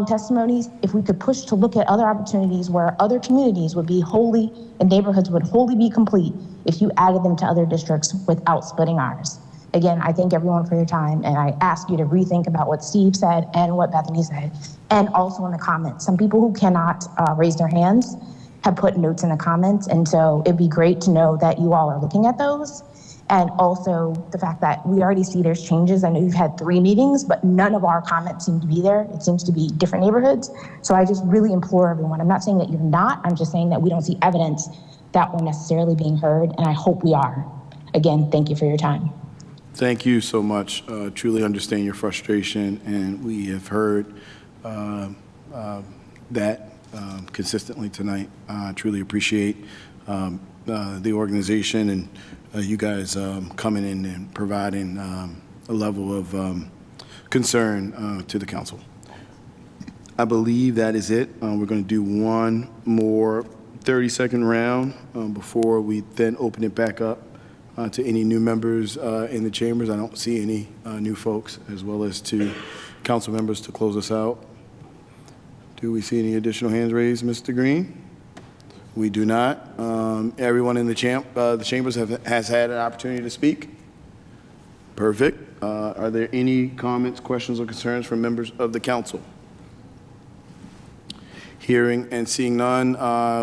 testimonies, if we could push to look at other opportunities where other communities would be wholly, and neighborhoods would wholly be complete if you added them to other districts without splitting ours. Again, I thank everyone for your time, and I ask you to rethink about what Steve said and what Bethany said, and also in the comments. Some people who cannot raise their hands have put notes in the comments, and so it'd be great to know that you all are looking at those. And also the fact that we already see there's changes. I know you've had 3 meetings, but none of our comments seem to be there. It seems to be different neighborhoods. So I just really implore everyone, I'm not saying that you're not, I'm just saying that we don't see evidence that we're necessarily being heard, and I hope we are. Again, thank you for your time. Thank you so much. Truly understand your frustration, and we have heard that consistently tonight. I truly appreciate the organization and you guys coming in and providing a level of concern to the council. I believe that is it. We're going to do one more 30-second round before we then open it back up to any new members in the chambers. I don't see any new folks, as well as to council members to close us out. Do we see any additional hands raised, Mr. Green? We do not. Everyone in the chambers has had an opportunity to speak. Perfect. Are there any comments, questions, or concerns from members of the council? Hearing and seeing none,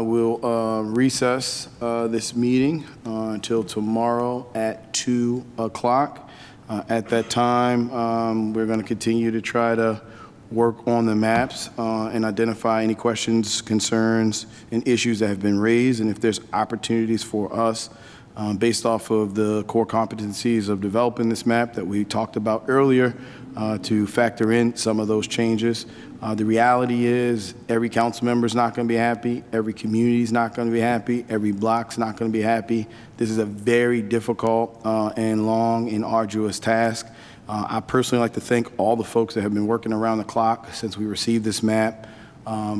we'll recess this meeting until tomorrow at 2 o'clock. At that time, we're going to continue to try to work on the maps and identify any questions, concerns, and issues that have been raised, and if there's opportunities for us based off of the core competencies of developing this map that we talked about earlier to factor in some of those changes. The reality is every council member is not going to be happy, every community is not going to be happy, every block's not going to be happy. This is a very difficult and long and arduous task. I personally like to thank all the folks that have been working around the clock since we received this map, a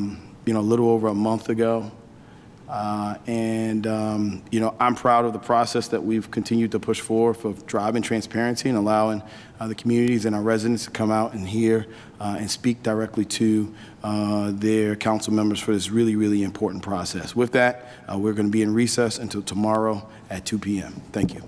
little over a month ago. I'm proud of the process that we've continued to push forward of driving transparency and allowing the communities and our residents to come out and hear and speak directly to their council members for this really, really important process. With that, we're going to be in recess until tomorrow at 2 p.m. Thank you.